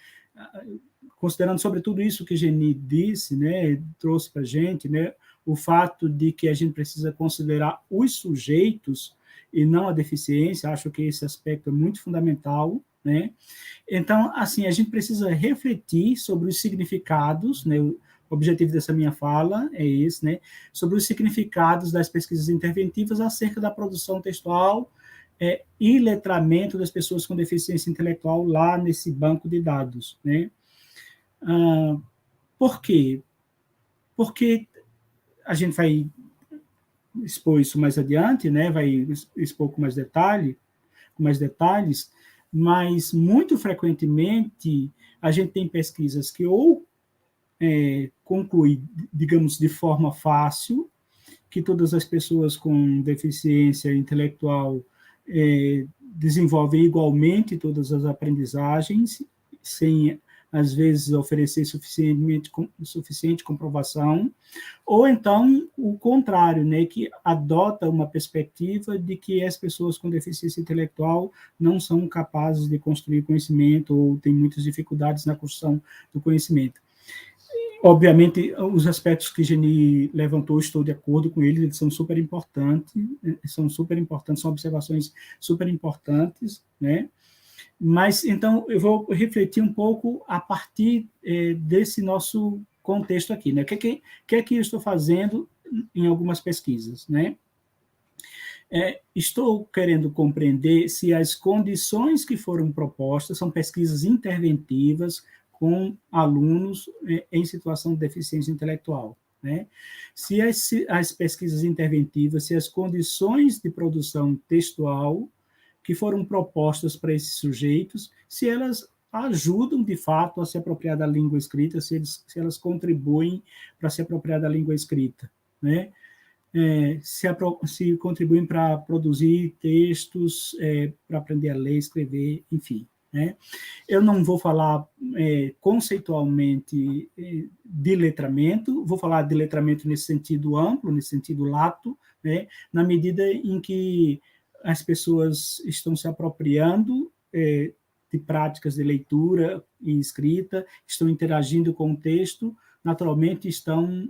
Considerando sobretudo isso que Geni disse, né? Trouxe para a gente, né? O fato de que a gente precisa considerar os sujeitos e não a deficiência. Acho que esse aspecto é muito fundamental, né? Então, assim, a gente precisa refletir sobre os significados, né? O objetivo dessa minha fala é esse, né? Sobre os significados das pesquisas interventivas acerca da produção textual e letramento das pessoas com deficiência intelectual lá nesse banco de dados, né? Por quê? Porque a gente vai expor isso mais adiante, né? Vai expor com mais detalhes, mas muito frequentemente a gente tem pesquisas que ou concluem, digamos, de forma fácil, que todas as pessoas com deficiência intelectual desenvolvem igualmente todas as aprendizagens, sem às vezes oferecer suficiente comprovação, ou então o contrário, né, que adota uma perspectiva de que as pessoas com deficiência intelectual não são capazes de construir conhecimento ou têm muitas dificuldades na construção do conhecimento. Obviamente, os aspectos que Geni levantou, estou de acordo com eles são super importantes, são observações super importantes, né? Mas, então, eu vou refletir um pouco a partir desse nosso contexto aqui, né? O que é que eu estou fazendo em algumas pesquisas, né? Estou querendo compreender se as condições que foram propostas são pesquisas interventivas com alunos em situação de deficiência intelectual, né? Se as pesquisas interventivas, se as condições de produção textual que foram propostas para esses sujeitos, se elas ajudam, de fato, a se apropriar da língua escrita, se elas contribuem para se apropriar da língua escrita, né? Se contribuem para produzir textos, para aprender a ler, escrever, enfim, né? Eu não vou falar conceitualmente de letramento, vou falar de letramento nesse sentido amplo, nesse sentido lato, né? Na medida em que as pessoas estão se apropriando de práticas de leitura e escrita, estão interagindo com o texto, naturalmente estão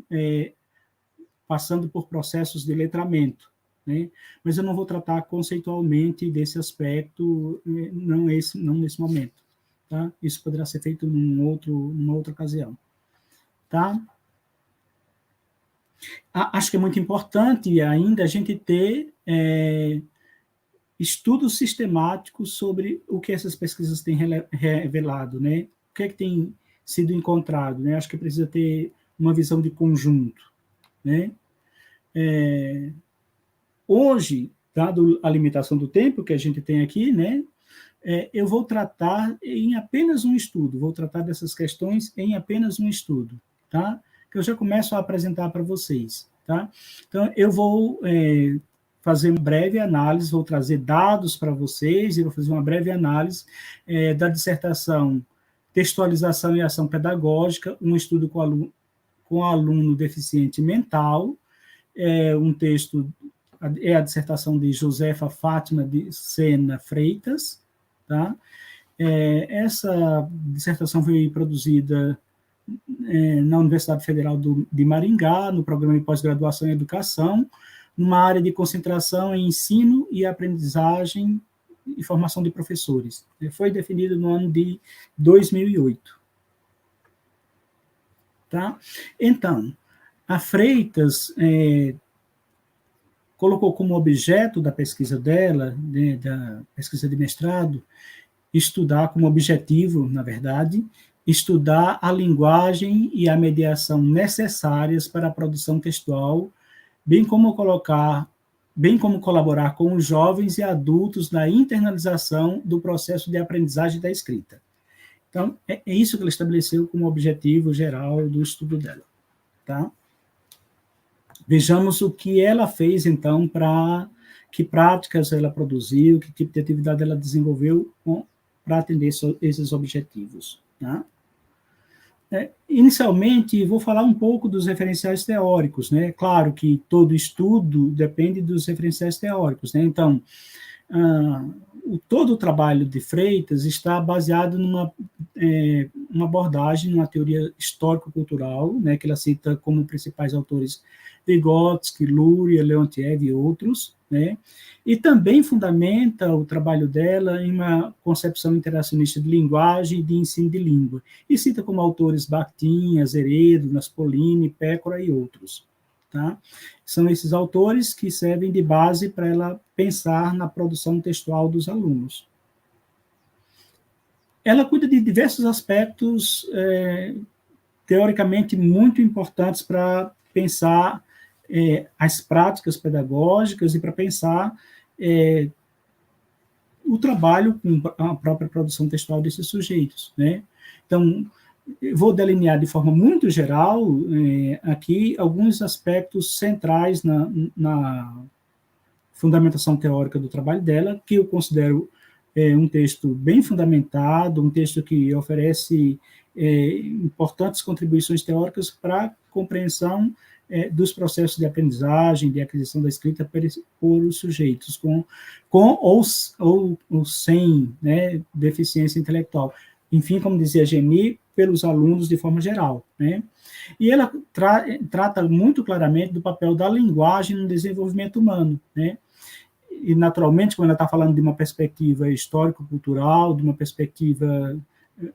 passando por processos de letramento, né? Mas eu não vou tratar conceitualmente desse aspecto, não nesse momento, tá? Isso poderá ser feito numa outra ocasião, tá? Acho que é muito importante ainda a gente ter estudos sistemáticos sobre o que essas pesquisas têm revelado, né? O que é que tem sido encontrado, né? Acho que precisa ter uma visão de conjunto, né? Hoje, dado a limitação do tempo que a gente tem aqui, né? Eu vou tratar em apenas um estudo, vou tratar dessas questões em apenas um estudo, tá? Que eu já começo a apresentar para vocês, tá? Então, eu vou fazer uma breve análise, vou trazer dados para vocês e vou fazer uma breve análise da dissertação Textualização e Ação Pedagógica, um estudo com aluno deficiente mental, um texto, a dissertação de Josefa Fátima de Sena Freitas, tá? Essa dissertação foi produzida na Universidade Federal de Maringá, no programa de pós-graduação em educação, numa área de concentração em ensino e aprendizagem e formação de professores. Foi definido no ano de 2008. Tá? Então, a Freitas colocou como objeto da pesquisa dela, da pesquisa de mestrado, estudar como objetivo, na verdade, estudar a linguagem e a mediação necessárias para a produção textual, bem como colaborar com os jovens e adultos na internalização do processo de aprendizagem da escrita. Então, é isso que ela estabeleceu como objetivo geral do estudo dela. Tá? Vejamos o que ela fez, então, que práticas ela produziu, que tipo de atividade ela desenvolveu para atender esses objetivos. Tá? Inicialmente, vou falar um pouco dos referenciais teóricos, né? Claro que todo estudo depende dos referenciais teóricos, né? Então, todo o trabalho de Freitas está baseado numa uma abordagem, numa teoria histórico-cultural, né? Que ela cita como principais autores Vygotsky, Luria, Leontiev e outros, né? E também fundamenta o trabalho dela em uma concepção interacionista de linguagem e de ensino de língua, e cita como autores Bakhtin, Azeredo, Naspolini, Pécora e outros. Tá? São esses autores que servem de base para ela pensar na produção textual dos alunos. Ela cuida de diversos aspectos teoricamente muito importantes para pensar as práticas pedagógicas e para pensar o trabalho com a própria produção textual desses sujeitos, né? Então, eu vou delinear de forma muito geral aqui alguns aspectos centrais na fundamentação teórica do trabalho dela, que eu considero um texto bem fundamentado, um texto que oferece importantes contribuições teóricas para a compreensão dos processos de aprendizagem, de aquisição da escrita por os sujeitos com ou sem, né, deficiência intelectual. Enfim, como dizia Geni, pelos alunos de forma geral, né? E ela trata muito claramente do papel da linguagem no desenvolvimento humano, né? E, naturalmente, quando ela está falando de uma perspectiva histórico-cultural, de uma perspectiva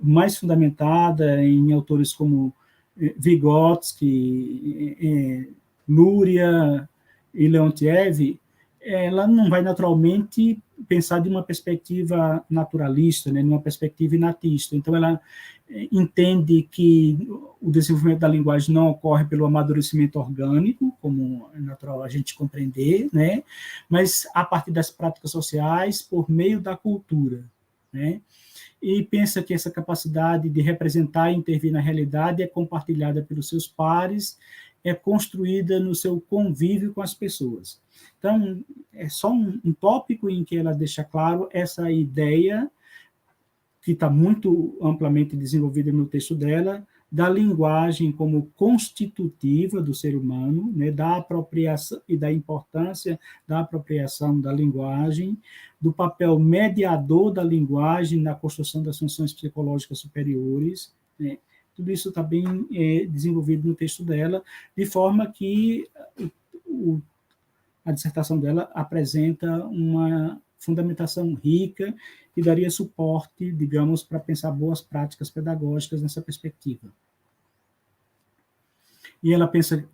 mais fundamentada em autores como Vygotsky, Luria e Leontiev, ela não vai naturalmente pensar de uma perspectiva naturalista, né, de uma perspectiva inatista. Então, ela entende que o desenvolvimento da linguagem não ocorre pelo amadurecimento orgânico, como é natural a gente compreender, né, mas a partir das práticas sociais, por meio da cultura, né? E pensa que essa capacidade de representar e intervir na realidade é compartilhada pelos seus pares, é construída no seu convívio com as pessoas. Então, é só um tópico em que ela deixa claro essa ideia, que está muito amplamente desenvolvida no texto dela, da linguagem como constitutiva do ser humano, né, da apropriação e da importância da apropriação da linguagem, do papel mediador da linguagem na construção das funções psicológicas superiores, né. Tudo isso está bem desenvolvido no texto dela, de forma que a dissertação dela apresenta uma fundamentação rica e daria suporte, digamos, para pensar boas práticas pedagógicas nessa perspectiva. E ela pensa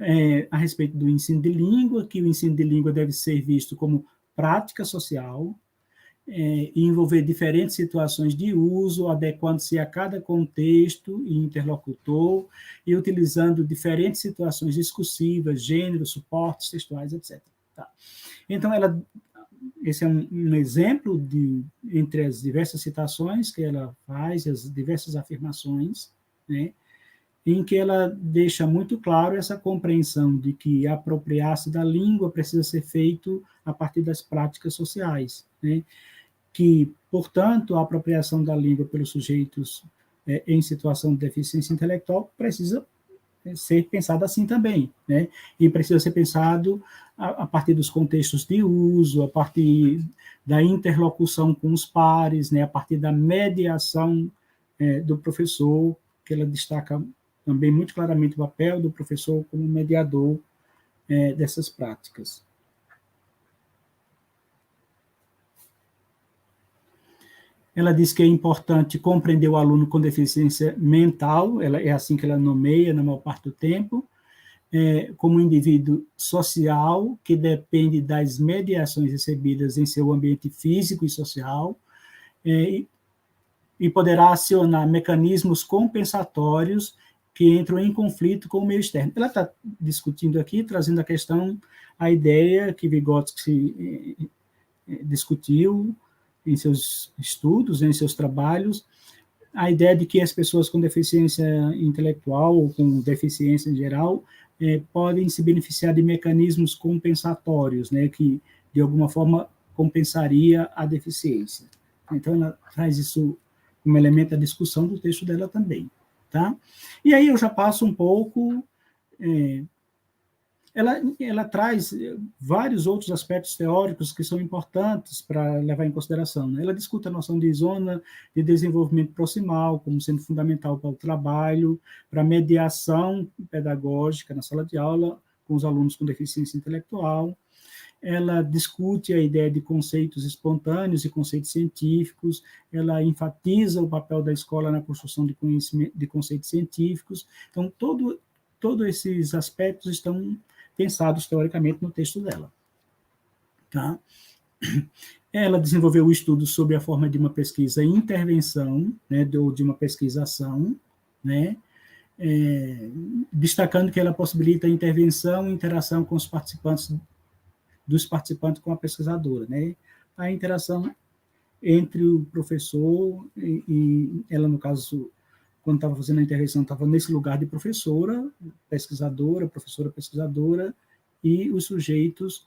a respeito do ensino de língua, que o ensino de língua deve ser visto como prática social, e envolver diferentes situações de uso, adequando-se a cada contexto e interlocutor, e utilizando diferentes situações discursivas, gêneros, suportes textuais, etc. Tá. Então, esse é um exemplo entre as diversas citações que ela faz, as diversas afirmações, né, em que ela deixa muito claro essa compreensão de que apropriar-se da língua precisa ser feito a partir das práticas sociais, né, que, portanto, a apropriação da língua pelos sujeitos em situação de deficiência intelectual precisa ser pensado assim também, né? E precisa ser pensado a partir dos contextos de uso, a partir da interlocução com os pares, né? A partir da mediação do professor, que ela destaca também muito claramente o papel do professor como mediador dessas práticas. Ela diz que é importante compreender o aluno com deficiência mental, é assim que ela nomeia na maior parte do tempo, como um indivíduo social que depende das mediações recebidas em seu ambiente físico e social, e poderá acionar mecanismos compensatórios que entram em conflito com o meio externo. Ela está discutindo aqui, trazendo a questão, a ideia que Vygotsky discutiu em seus estudos, em seus trabalhos, a ideia de que as pessoas com deficiência intelectual ou com deficiência em geral podem se beneficiar de mecanismos compensatórios, né, que de alguma forma compensaria a deficiência. Então, ela traz isso como elemento da discussão do texto dela também. Tá? E aí eu já passo um pouco... Ela traz vários outros aspectos teóricos que são importantes para levar em consideração, né? Ela discute a noção de zona de desenvolvimento proximal como sendo fundamental para o trabalho, para a mediação pedagógica na sala de aula com os alunos com deficiência intelectual. Ela discute a ideia de conceitos espontâneos e conceitos científicos, ela enfatiza o papel da escola na construção de conhecimento, de conceitos científicos. Então, todos esses aspectos estão pensados teoricamente no texto dela. Tá? Ela desenvolveu o estudo sobre a forma de uma pesquisa e intervenção, né, ou de uma pesquisação, né, destacando que ela possibilita a intervenção e interação com os participantes, dos participantes com a pesquisadora, né, a interação entre o professor e ela, no caso, quando estava fazendo a intervenção, estava nesse lugar de professora, pesquisadora, professora pesquisadora, e os sujeitos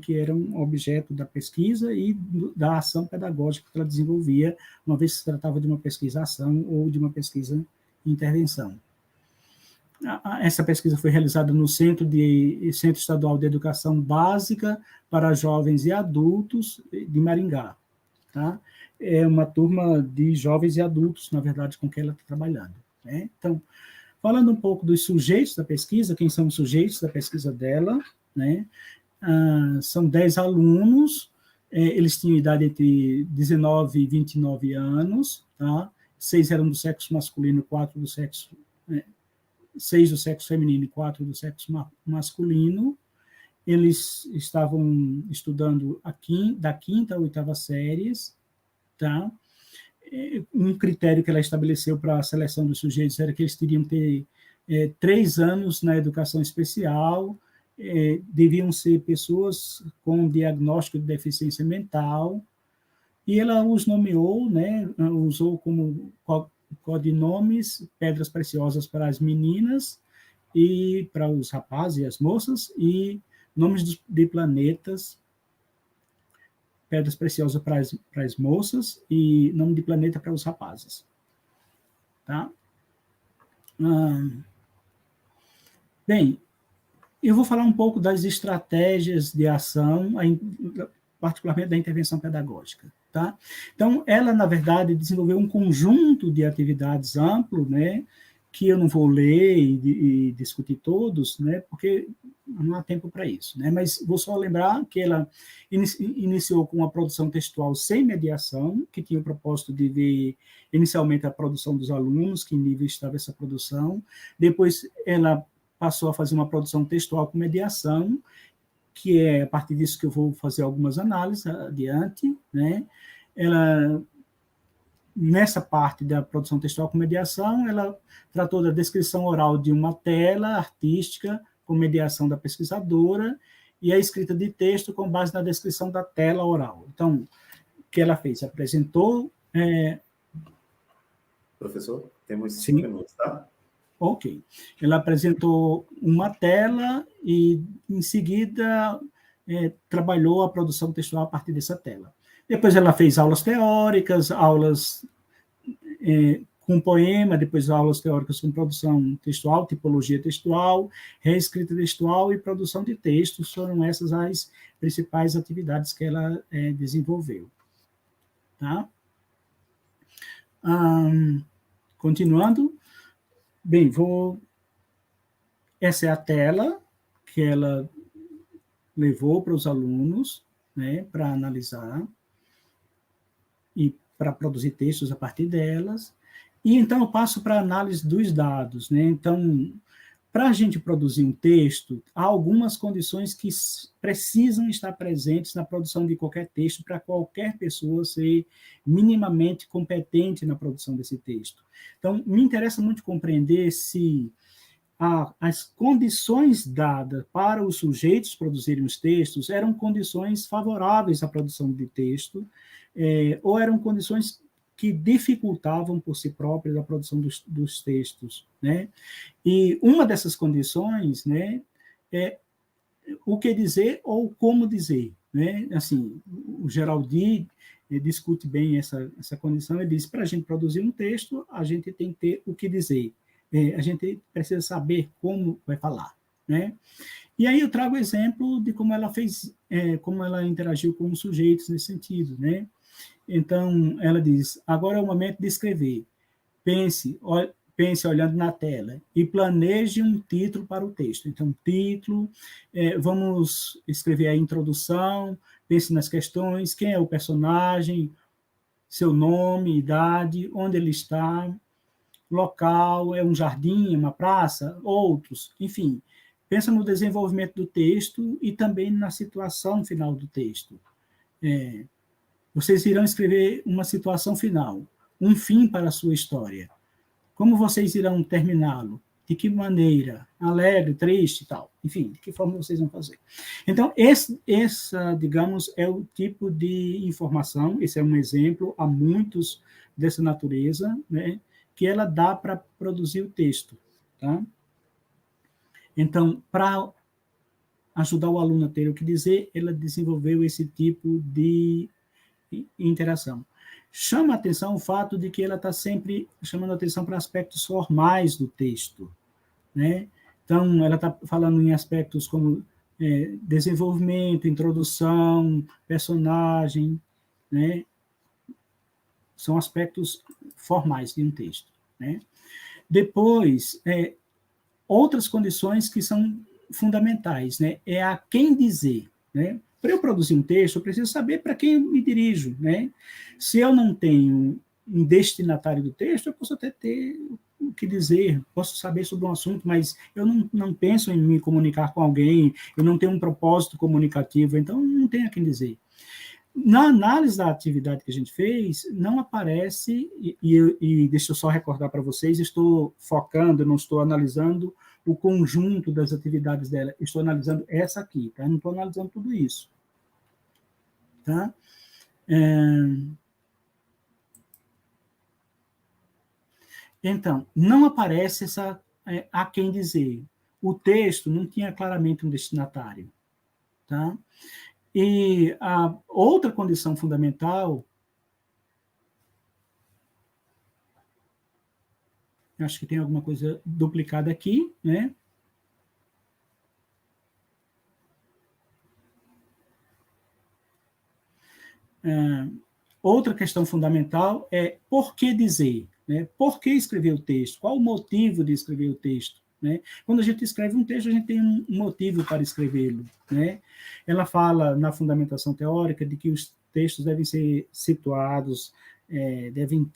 que eram objeto da pesquisa e da ação pedagógica que ela desenvolvia, uma vez que se tratava de uma pesquisa-ação ou de uma pesquisa-intervenção. Essa pesquisa foi realizada no Centro Estadual de Educação Básica para Jovens e Adultos de Maringá. Tá? É uma turma de jovens e adultos, na verdade, com quem ela está trabalhando. Né? Então, falando um pouco dos sujeitos da pesquisa, quem são os sujeitos da pesquisa dela, né? São 10 alunos, eles tinham idade entre 19 e 29 anos, tá? 6 eram do sexo masculino, 4 do sexo... 6 do sexo feminino e 4 do sexo masculino. Eles estavam estudando da 5ª à 8ª séries, tá? Um critério que ela estabeleceu para a seleção dos sujeitos era que eles teriam que ter 3 anos na educação especial, deviam ser pessoas com diagnóstico de deficiência mental, e ela os nomeou, né, usou como codinomes Pedras Preciosas para as meninas e para os rapazes e as moças, e nomes de planetas, Pedras Preciosas para as moças e nome de planeta para os rapazes. Tá? Bem, eu vou falar um pouco das estratégias de ação, particularmente da intervenção pedagógica. Tá? Então, ela, na verdade, desenvolveu um conjunto de atividades amplo, né, que eu não vou ler e discutir todos, né, porque não há tempo para isso, né, mas vou só lembrar que ela iniciou com uma produção textual sem mediação, que tinha o propósito de ver inicialmente a produção dos alunos, que em nível estava essa produção, depois ela passou a fazer uma produção textual com mediação, que é a partir disso que eu vou fazer algumas análises adiante, né, ela... Nessa parte da produção textual com mediação, ela tratou da descrição oral de uma tela artística com mediação da pesquisadora e a escrita de texto com base na descrição da tela oral. Então, o que ela fez? Apresentou... Professor, temos 5 minutos, tá? Ok. Ela apresentou uma tela e, em seguida, trabalhou a produção textual a partir dessa tela. Depois ela fez aulas teóricas, aulas com poema, depois aulas teóricas com produção textual, tipologia textual, reescrita textual e produção de textos. Foram essas as principais atividades que ela desenvolveu. Tá? Continuando. Bem, essa é a tela que ela levou para os alunos, né, para analisar e para produzir textos a partir delas. E então eu passo para a análise dos dados, né? Então, para a gente produzir um texto, há algumas condições que precisam estar presentes na produção de qualquer texto para qualquer pessoa ser minimamente competente na produção desse texto. Então, me interessa muito compreender se as condições dadas para os sujeitos produzirem os textos eram condições favoráveis à produção de texto, ou eram condições que dificultavam por si próprias a produção dos textos, né? E uma dessas condições, né, é o que dizer ou como dizer, né? Assim, o Geraldi discute bem essa condição. Ele diz: para a gente produzir um texto, a gente tem que ter o que dizer, a gente precisa saber como vai falar, né? E aí eu trago o exemplo de como ela fez, como ela interagiu com os sujeitos nesse sentido, né? Então, ela diz: agora é o momento de escrever. Pense olhando na tela e planeje um título para o texto. Então, título, vamos escrever a introdução, pense nas questões, quem é o personagem, seu nome, idade, onde ele está, local, é um jardim, uma praça, outros, enfim. Pensa no desenvolvimento do texto e também na situação final do texto. Vocês irão escrever uma situação final, um fim para a sua história. Como vocês irão terminá-lo? De que maneira? Alegre, triste e tal. Enfim, de que forma vocês vão fazer? Então, essa, digamos, é o tipo de informação, esse é um exemplo, há muitos dessa natureza, né, que ela dá para produzir o texto. Tá? Então, para ajudar o aluno a ter o que dizer, ela desenvolveu esse tipo de interação. Chama a atenção o fato de que ela está sempre chamando a atenção para aspectos formais do texto, né? Então, ela está falando em aspectos como desenvolvimento, introdução, personagem, né? São aspectos formais de um texto, né? Depois, outras condições que são fundamentais, né? É a quem dizer, né? Para eu produzir um texto, eu preciso saber para quem eu me dirijo, né? Se eu não tenho um destinatário do texto, eu posso até ter o que dizer, posso saber sobre um assunto, mas eu não penso em me comunicar com alguém, eu não tenho um propósito comunicativo, então não tenho a quem dizer. Na análise da atividade que a gente fez, não aparece, e deixa eu só recordar para vocês, estou focando, não estou analisando o conjunto das atividades dela, estou analisando essa aqui, tá? Não estou analisando tudo isso. Tá? Então, não aparece essa a quem dizer. O texto não tinha claramente um destinatário. Tá? E a outra condição fundamental, acho que tem alguma coisa duplicada aqui, né? Outra questão fundamental é por que dizer, né? Por que escrever o texto? Qual o motivo de escrever o texto? Né? Quando a gente escreve um texto, a gente tem um motivo para escrevê-lo, né? Ela fala na fundamentação teórica de que os textos devem ser situados, devem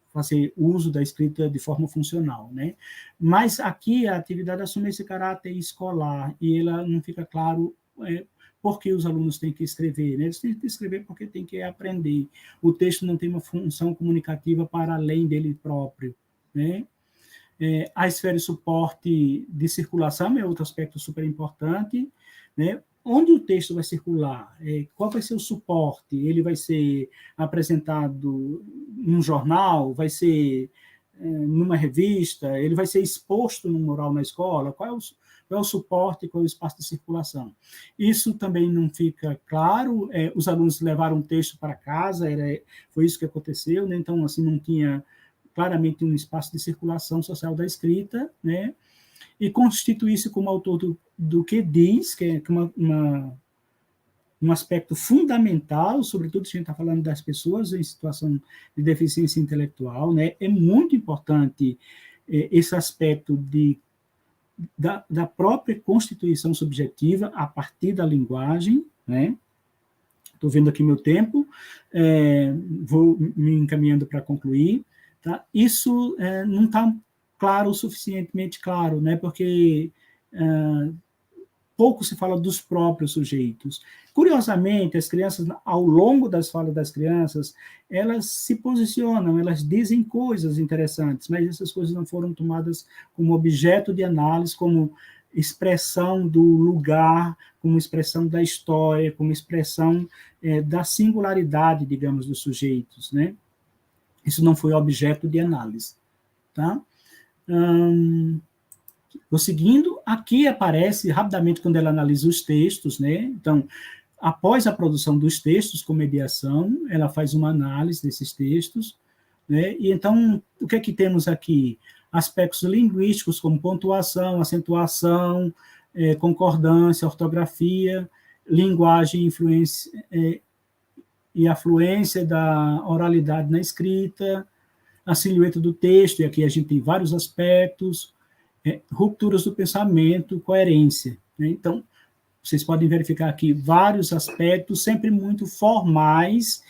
fazer uso da escrita de forma funcional, né? Mas aqui a atividade assume esse caráter escolar e ela não fica claro por que os alunos têm que escrever, né? Eles têm que escrever porque têm que aprender. O texto não tem uma função comunicativa para além dele próprio, né? A esfera de suporte de circulação é outro aspecto super importante, né? Onde o texto vai circular? Qual vai ser o suporte? Ele vai ser apresentado num jornal? Vai ser numa revista? Ele vai ser exposto no mural na escola? Qual é o suporte? Qual é o espaço de circulação? Isso também não fica claro. Os alunos levaram o texto para casa, foi isso que aconteceu, né? Então, assim, não tinha claramente um espaço de circulação social da escrita, né? E constituir-se como autor do que diz, que é um aspecto fundamental, sobretudo se a gente está falando das pessoas em situação de deficiência intelectual, né? É muito importante esse aspecto da própria constituição subjetiva a partir da linguagem, né? Estou vendo aqui meu tempo, vou me encaminhando para concluir. Tá? Isso não está claro, suficientemente claro, né? Porque pouco se fala dos próprios sujeitos. Curiosamente, as crianças, ao longo das falas das crianças, elas se posicionam, elas dizem coisas interessantes, mas essas coisas não foram tomadas como objeto de análise, como expressão do lugar, como expressão da história, como expressão da singularidade, digamos, dos sujeitos, né? Isso não foi objeto de análise, tá? Vou seguindo, aqui aparece rapidamente quando ela analisa os textos, né? Então, após a produção dos textos com mediação, ela faz uma análise desses textos, né? E então, o que é que temos aqui? Aspectos linguísticos como pontuação, acentuação, concordância, ortografia, linguagem, influência e afluência da oralidade na escrita, a silhueta do texto, e aqui a gente tem vários aspectos, rupturas do pensamento, coerência, né? Então, vocês podem verificar aqui vários aspectos, sempre muito formais,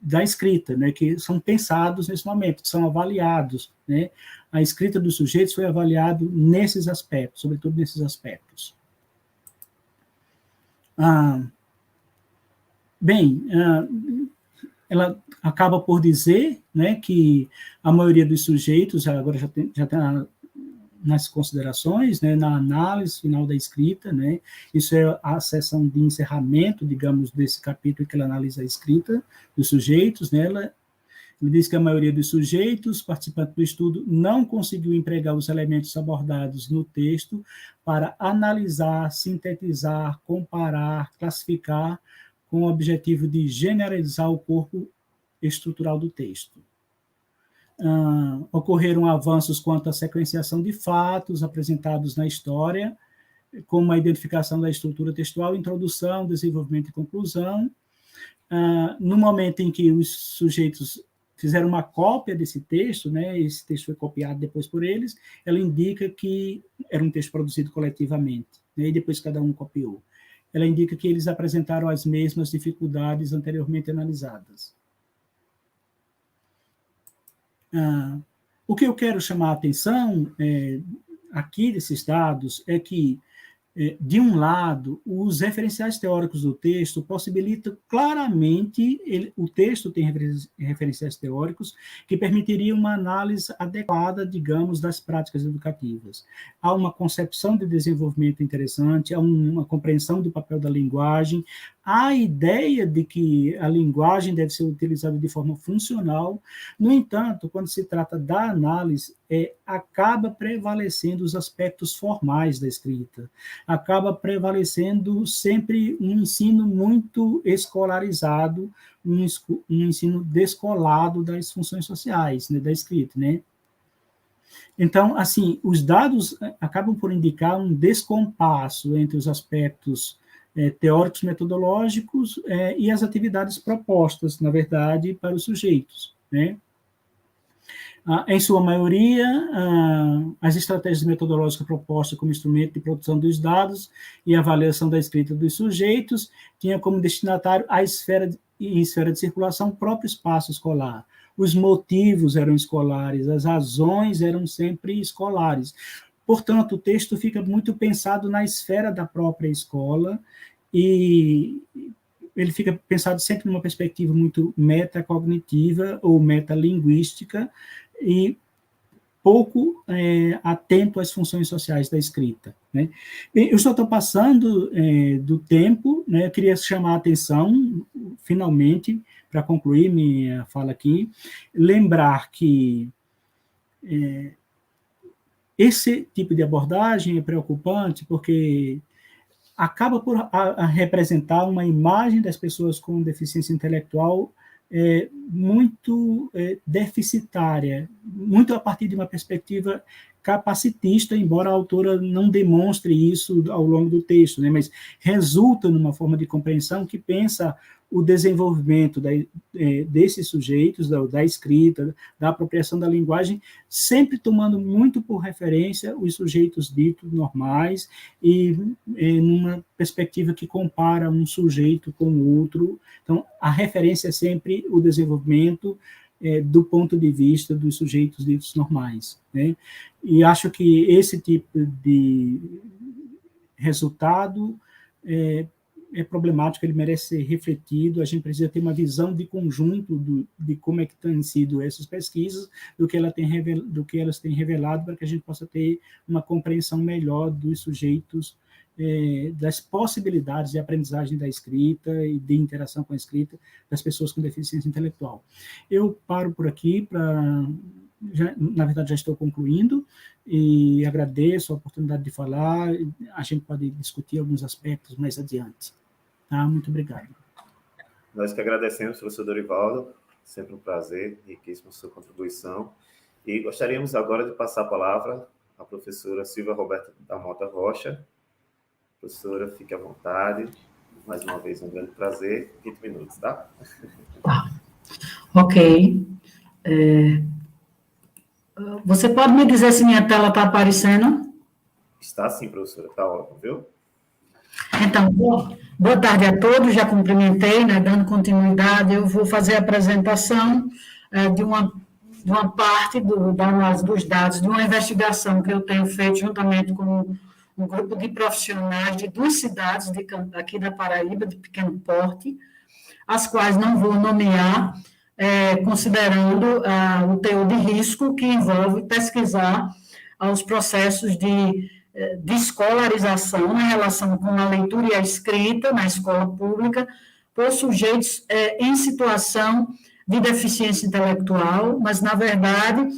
da escrita, né, que são pensados nesse momento, que são avaliados, né? A escrita dos sujeitos foi avaliado nesses aspectos, sobretudo nesses aspectos. Ela acaba por dizer, né, que a maioria dos sujeitos, agora já está nas considerações, né, na análise final da escrita, né, isso é a seção de encerramento, digamos, desse capítulo que ela analisa a escrita dos sujeitos, né, ele diz que a maioria dos sujeitos participantes do estudo não conseguiu empregar os elementos abordados no texto para analisar, sintetizar, comparar, classificar, com o objetivo de generalizar o corpo estrutural do texto. Ocorreram avanços quanto à sequenciação de fatos apresentados na história, como a identificação da estrutura textual, introdução, desenvolvimento e conclusão. No momento em que os sujeitos fizeram uma cópia desse texto, né, esse texto foi copiado depois por eles, ela indica que era um texto produzido coletivamente, né, e depois cada um copiou. Ela indica que eles apresentaram as mesmas dificuldades anteriormente analisadas. O que eu quero chamar a atenção aqui desses dados é que, de um lado, os referenciais teóricos do texto possibilitam claramente, o texto tem referenciais teóricos que permitiriam uma análise adequada, digamos, das práticas educativas. Há uma concepção de desenvolvimento interessante, há uma compreensão do papel da linguagem, há a ideia de que a linguagem deve ser utilizada de forma funcional. No entanto, quando se trata da análise, acaba prevalecendo os aspectos formais da escrita, acaba prevalecendo sempre um ensino muito escolarizado, um ensino descolado das funções sociais, né, da escrita, né? Então, assim, os dados acabam por indicar um descompasso entre os aspectos teóricos metodológicos e as atividades propostas, na verdade, para os sujeitos, né? Em sua maioria, as estratégias metodológicas propostas como instrumento de produção dos dados e avaliação da escrita dos sujeitos tinham como destinatário a esfera de circulação o próprio espaço escolar. Os motivos eram escolares, as razões eram sempre escolares. Portanto, o texto fica muito pensado na esfera da própria escola e ele fica pensado sempre numa perspectiva muito metacognitiva ou metalinguística e pouco atento às funções sociais da escrita, né? Bem, eu só estou passando do tempo, né? Eu queria chamar a atenção, finalmente, para concluir minha fala aqui, lembrar que esse tipo de abordagem é preocupante porque acaba por representar uma imagem das pessoas com deficiência intelectual muito deficitária, muito a partir de uma perspectiva capacitista, embora a autora não demonstre isso ao longo do texto, né, mas resulta numa forma de compreensão que pensa o desenvolvimento desses sujeitos, da escrita, da apropriação da linguagem, sempre tomando muito por referência os sujeitos ditos normais e numa perspectiva que compara um sujeito com o outro. Então, a referência é sempre o desenvolvimento do ponto de vista dos sujeitos ditos normais, né? E acho que esse tipo de resultado é problemático, ele merece ser refletido, a gente precisa ter uma visão de conjunto de como é que têm sido essas pesquisas, do que elas têm revelado, para que a gente possa ter uma compreensão melhor dos sujeitos, das possibilidades de aprendizagem da escrita e de interação com a escrita das pessoas com deficiência intelectual. Eu paro por aqui, na verdade já estou concluindo, e agradeço a oportunidade de falar, a gente pode discutir alguns aspectos mais adiante. Tá? Muito obrigado. Nós que agradecemos, professor Dorivaldo, sempre um prazer, riquíssima sua contribuição, e gostaríamos agora de passar a palavra à professora Silvia Roberta da Mota Rocha. Professora, fique à vontade. Mais uma vez, um grande prazer. 20 minutos, tá? Tá. Ok. Você pode me dizer se minha tela está aparecendo? Está sim, professora. Está ótimo, viu? Então, boa tarde a todos. Já cumprimentei, né, dando continuidade. Eu vou fazer a apresentação de uma parte da análise dos dados, de uma investigação que eu tenho feito juntamente com um grupo de profissionais de 2 cidades aqui da Paraíba, de pequeno porte, as quais não vou nomear, considerando o teor de risco que envolve pesquisar os processos de escolarização em relação com a leitura e a escrita na escola pública por sujeitos em situação de deficiência intelectual, mas, na verdade,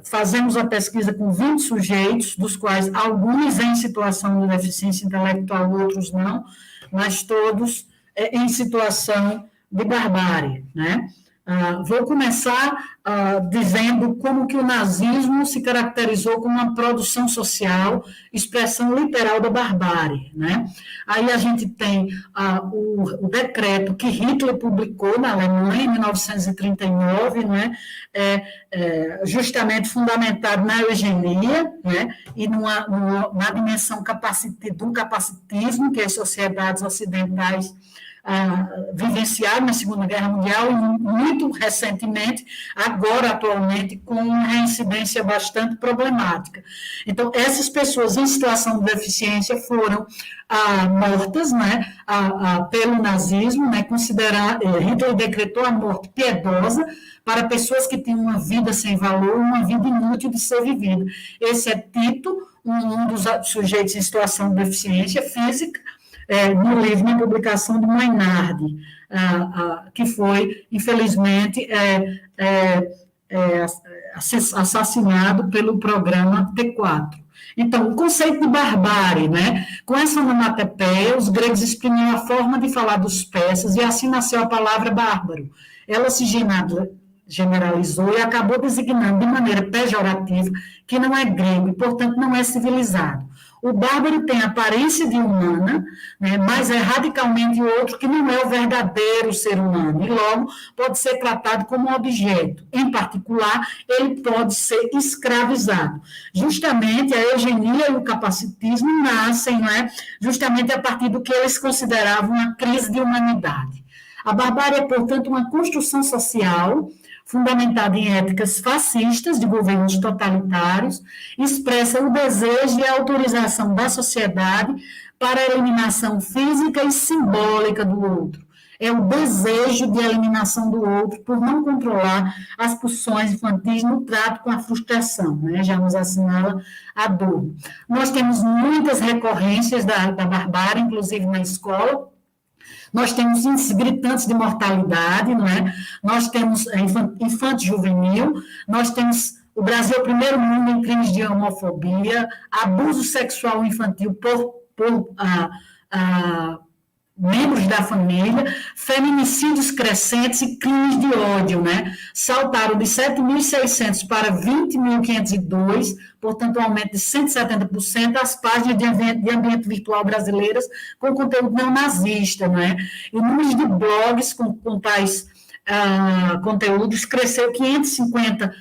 fazemos a pesquisa com 20 sujeitos, dos quais alguns em situação de deficiência intelectual, outros não, mas todos em situação de barbárie, né? Vou começar dizendo como que o nazismo se caracterizou como uma produção social, expressão literal da barbárie, né? Aí a gente tem o decreto que Hitler publicou na Alemanha em 1939, né? Justamente fundamentado na eugenia, né? E na dimensão do capacitismo que as sociedades ocidentais vivenciaram na Segunda Guerra Mundial e muito recentemente, agora atualmente, com uma reincidência bastante problemática. Então, essas pessoas em situação de deficiência foram mortas, né, pelo nazismo, né, Hitler decretou a morte piedosa para pessoas que tinham uma vida sem valor, uma vida inútil de ser vivida. Esse é Tito, um dos sujeitos em situação de deficiência física, no livro, na publicação de Maynard, que foi, infelizmente, assassinado pelo programa T4. Então, o conceito de barbárie, né? Com essa onomatopeia, os gregos exprimiam a forma de falar dos persas e assim nasceu a palavra bárbaro. Ela se generalizou e acabou designando de maneira pejorativa que não é grego e, portanto, não é civilizado. O bárbaro tem aparência de humana, né, mas é radicalmente outro que não é o verdadeiro ser humano, e logo pode ser tratado como objeto. Em particular, ele pode ser escravizado. Justamente a eugenia e o capacitismo nascem, não é, justamente a partir do que eles consideravam uma crise de humanidade. A barbárie é, portanto, uma construção social fundamentada em éticas fascistas de governos totalitários, expressa o desejo e a autorização da sociedade para a eliminação física e simbólica do outro. É o desejo de eliminação do outro por não controlar as pulsões infantis no trato com a frustração, né? Já nos assinala a dor. Nós temos muitas recorrências da barbárie, inclusive na escola. Nós temos índices gritantes de mortalidade, não é? Nós temos infanto-juvenil, nós temos o Brasil é o primeiro mundo em crimes de homofobia, abuso sexual infantil por membros da família, feminicídios crescentes e crimes de ódio, né? Saltaram de 7.600 para 20.502, portanto, um aumento de 170%, as páginas de ambiente virtual brasileiras com conteúdo neonazista, né? E o número de blogs com tais conteúdos cresceu 550%.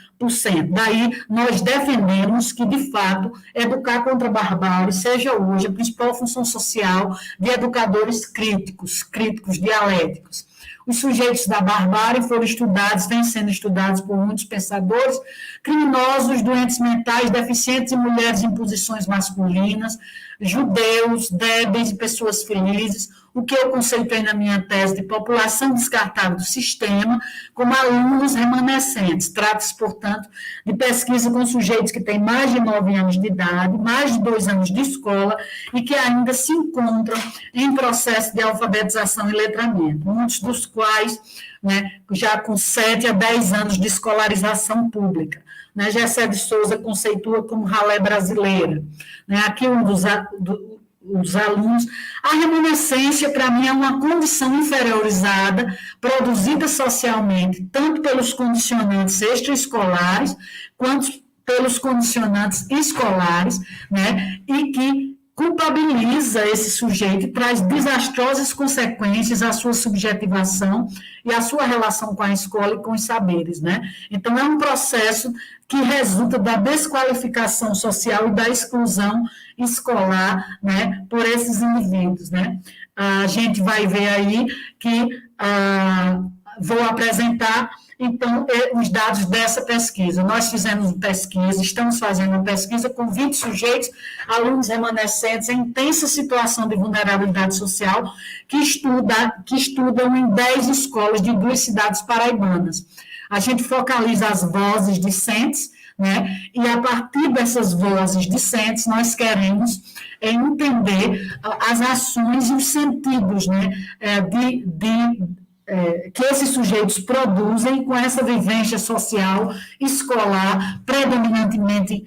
Daí, nós defendemos que, de fato, educar contra a barbárie seja hoje a principal função social de educadores críticos dialéticos. Os sujeitos da barbárie foram estudados, vêm sendo estudados por muitos pensadores, criminosos, doentes mentais, deficientes e mulheres em posições masculinas, judeus, débeis e pessoas felizes, o que eu conceituei na minha tese de população descartável do sistema, como alunos remanescentes. Trata-se, portanto, de pesquisa com sujeitos que têm mais de 9 anos de idade, mais de 2 anos de escola e que ainda se encontram em processo de alfabetização e letramento, muitos dos quais, né, já com 7 a 10 anos de escolarização pública. Né, Gessé de Souza conceitua como ralé brasileira. Né, aqui um dos alunos, a remanescência, para mim, é uma condição inferiorizada, produzida socialmente, tanto pelos condicionantes extraescolares, quanto pelos condicionantes escolares, né, e que culpabiliza esse sujeito e traz desastrosas consequências à sua subjetivação e à sua relação com a escola e com os saberes, né? Então, é um processo que resulta da desqualificação social e da exclusão escolar, né, por esses indivíduos, né? A gente vai ver aí que vou apresentar, então, os dados dessa pesquisa. Nós fizemos uma pesquisa, estamos fazendo uma pesquisa com 20 sujeitos, alunos remanescentes em intensa situação de vulnerabilidade social, que estudam em 10 escolas de 2 cidades paraibanas. A gente focaliza as vozes discentes, né? E a partir dessas vozes discentes, nós queremos entender as ações e os sentidos, né, que esses sujeitos produzem com essa vivência social, escolar, predominantemente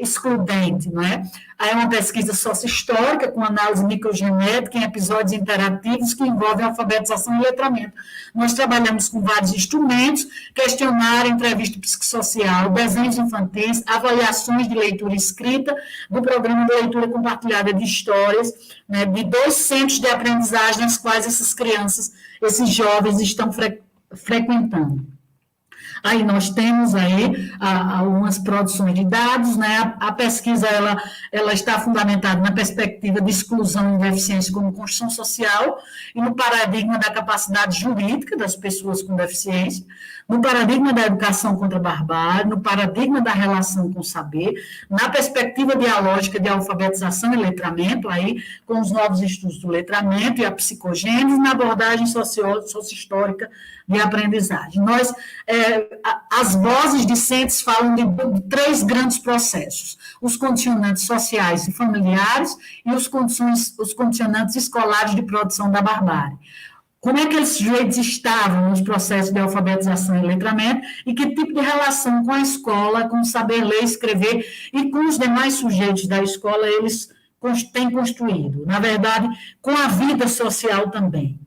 excludente, não é? Aí é uma pesquisa sociohistórica com análise microgenética em episódios interativos que envolvem alfabetização e letramento. Nós trabalhamos com vários instrumentos, questionário, entrevista psicossocial, desenhos infantis, avaliações de leitura escrita, do programa de leitura compartilhada de histórias, né, de 2 centros de aprendizagem nas quais essas crianças, esses jovens estão frequentando. Aí nós temos aí algumas produções de dados, né? A pesquisa ela está fundamentada na perspectiva de exclusão e deficiência como construção social e no paradigma da capacidade jurídica das pessoas com deficiência, no paradigma da educação contra a barbárie, no paradigma da relação com o saber, na perspectiva dialógica de alfabetização e letramento, aí com os novos estudos do letramento e a psicogênese, na abordagem socio-histórica de aprendizagem. As vozes discentes falam de 3 grandes processos: os condicionantes sociais e familiares e os condicionantes escolares de produção da barbárie. Como é que esses sujeitos estavam nos processos de alfabetização e letramento e que tipo de relação com a escola, com o saber ler e escrever e com os demais sujeitos da escola eles têm construído? Na verdade, com a vida social também.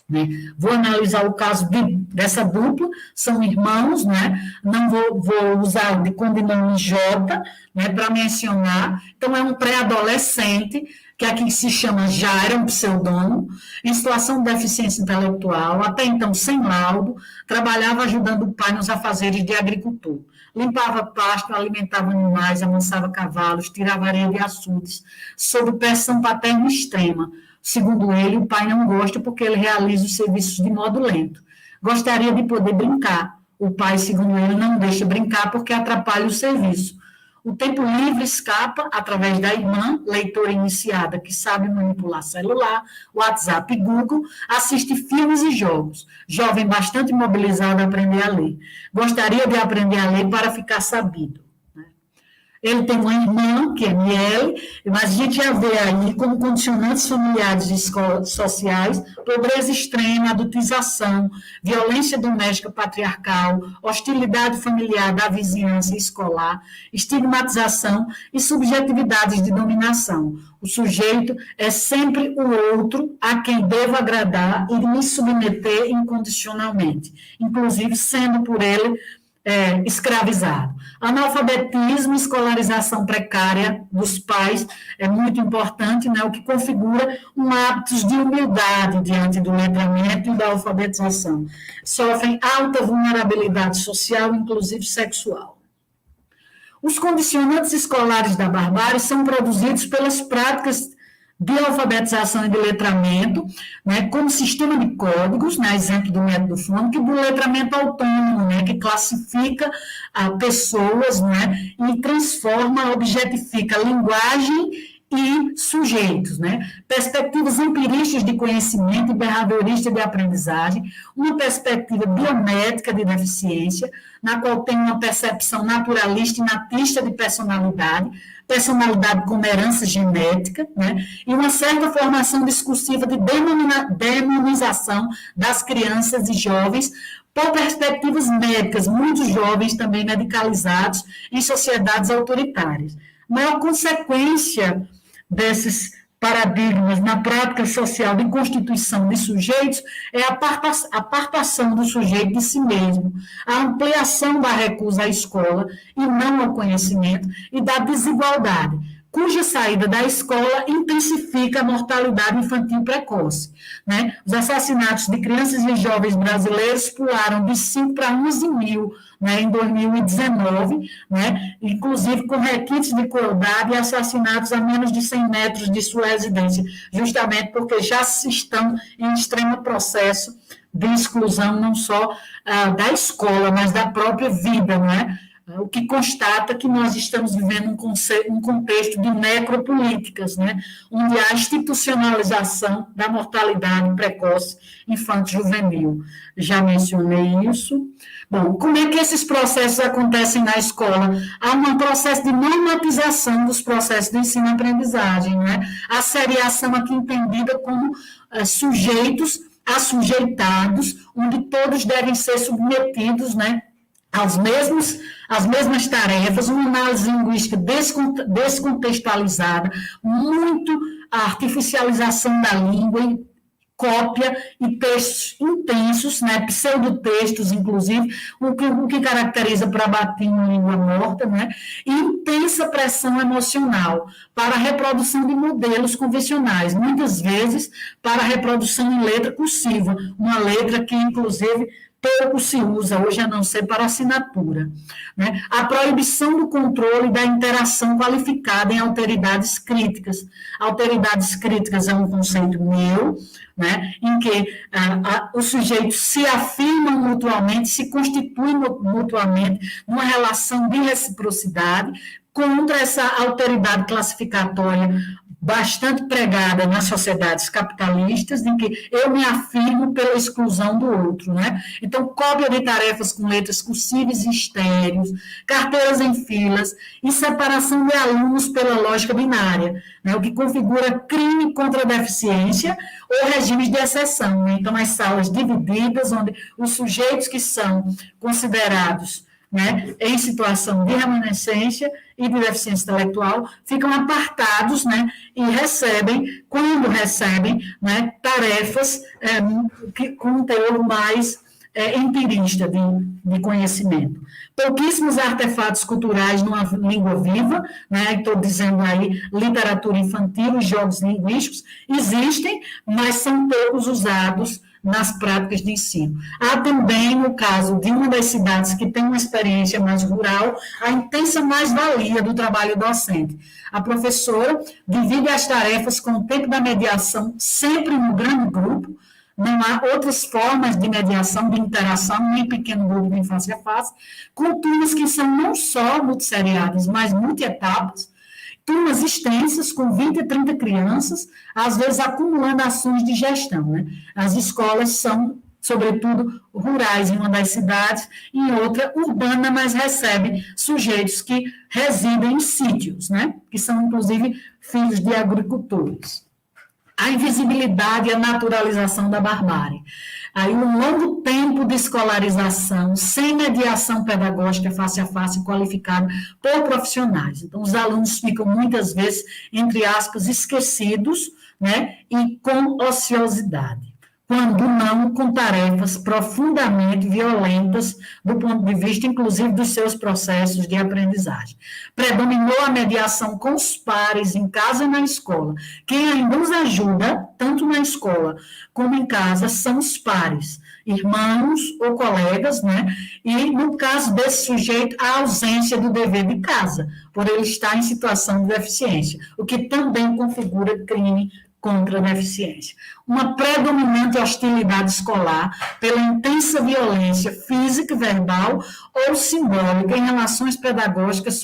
Né? Vou analisar o caso dessa dupla, são irmãos, né? Não vou usar de codinome J, né, para mencionar. Então, é um pré-adolescente, que aqui se chama Jair, um pseudônimo, em situação de deficiência intelectual, até então sem laudo, trabalhava ajudando o pai nos afazeres de agricultor. Limpava pasto, alimentava animais, amansava cavalos, tirava areia de açudes, sob pressão paterna extrema. Segundo ele, o pai não gosta porque ele realiza os serviços de modo lento. Gostaria de poder brincar. O pai, segundo ele, não deixa brincar porque atrapalha o serviço. O tempo livre escapa através da irmã, leitora iniciada, que sabe manipular celular, WhatsApp e Google, assiste filmes e jogos. Jovem bastante mobilizado a aprender a ler. Gostaria de aprender a ler para ficar sabido. ele tem uma irmã, que é Miele, mas a gente já vê aí como condicionantes familiares e sociais, pobreza extrema, adultização, violência doméstica patriarcal, hostilidade familiar da vizinhança e escolar, estigmatização e subjetividades de dominação. O sujeito é sempre o outro a quem devo agradar e me submeter incondicionalmente, inclusive sendo por ele escravizado. Analfabetismo, escolarização precária dos pais é muito importante, né, o que configura hábitos de humildade diante do letramento e da alfabetização. Sofrem alta vulnerabilidade social, inclusive sexual. Os condicionantes escolares da barbárie são produzidos pelas práticas de alfabetização e de letramento, né, como sistema de códigos, né, exemplo do método fônico, e do letramento autônomo, né, que classifica pessoas, né, e transforma, objetifica a linguagem e sujeitos, né? Perspectivas empiristas de conhecimento e behavioristas de aprendizagem, uma perspectiva biométrica de deficiência, na qual tem uma percepção naturalista e natista de personalidade como herança genética, né? E uma certa formação discursiva de demonização das crianças e jovens por perspectivas médicas, muitos jovens também medicalizados em sociedades autoritárias. A maior consequência desses paradigmas na prática social de constituição de sujeitos é a apartação do sujeito de si mesmo, a ampliação da recusa à escola e não ao conhecimento e da desigualdade, cuja saída da escola intensifica a mortalidade infantil precoce, né? Os assassinatos de crianças e jovens brasileiros pularam de 5 para 11 mil, né, em 2019, né, inclusive com requintes de crueldade e assassinatos a menos de 100 metros de sua residência, justamente porque já estão em extremo processo de exclusão, não só da escola, mas da própria vida, né? O que constata que nós estamos vivendo um contexto de necropolíticas, né, onde há institucionalização da mortalidade precoce infanto-juvenil. Já mencionei isso. Bom, como é que esses processos acontecem na escola? Há um processo de normatização dos processos de ensino-aprendizagem, né? A seriação aqui entendida como sujeitos assujeitados, onde todos devem ser submetidos, né, às mesmas tarefas, uma análise linguística descontextualizada, muito artificialização da língua, cópia e textos intensos, né, pseudotextos, inclusive, o que caracteriza para bater em língua morta, né, e intensa pressão emocional para a reprodução de modelos convencionais, muitas vezes para a reprodução em letra cursiva, uma letra que, inclusive, pouco se usa hoje, a não ser para assinatura, né? A proibição do controle da interação qualificada em alteridades críticas. Alteridades críticas é um conceito meu, né, em que os sujeitos se afirmam mutuamente, se constituem mutuamente numa relação de reciprocidade contra essa alteridade classificatória bastante pregada nas sociedades capitalistas, em que eu me afirmo pela exclusão do outro, né? Então, cópia de tarefas com letras cursivas e estéreos, carteiras em filas e separação de alunos pela lógica binária, né? O que configura crime contra a deficiência ou regimes de exceção, né? Então, as salas divididas, onde os sujeitos que são considerados, né, em situação de remanescência e de deficiência intelectual, ficam apartados, né, e quando recebem, né, tarefas com um teor mais empirista de conhecimento. Pouquíssimos artefatos culturais numa língua viva, né, estou dizendo aí literatura infantil e jogos linguísticos, existem, mas são poucos usados nas práticas de ensino. Há também, no caso de uma das cidades que tem uma experiência mais rural, a intensa mais-valia do trabalho docente. A professora divide as tarefas com o tempo da mediação, sempre no grande grupo, não há outras formas de mediação, de interação, nem pequeno grupo de face a face, com turmas que são não só multisseriadas, mas multietapas, turmas extensas, com 20 a 30 crianças, às vezes acumulando ações de gestão, né? As escolas são sobretudo rurais em uma das cidades, em outra urbana, mas recebe sujeitos que residem em sítios, né? Que são, inclusive, filhos de agricultores. A invisibilidade e a naturalização da barbárie. Aí um longo tempo de escolarização, sem mediação pedagógica face a face qualificada por profissionais. Então, os alunos ficam muitas vezes, entre aspas, esquecidos, né, e com ociosidade, quando não com tarefas profundamente violentas do ponto de vista, inclusive, dos seus processos de aprendizagem. Predominou a mediação com os pares em casa e na escola. Quem ainda nos ajuda, tanto na escola como em casa, são os pares, irmãos ou colegas, né? E, no caso desse sujeito, a ausência do dever de casa, por ele estar em situação de deficiência, o que também configura crime contra a deficiência. Uma predominante hostilidade escolar pela intensa violência física, verbal ou simbólica em relações pedagógicas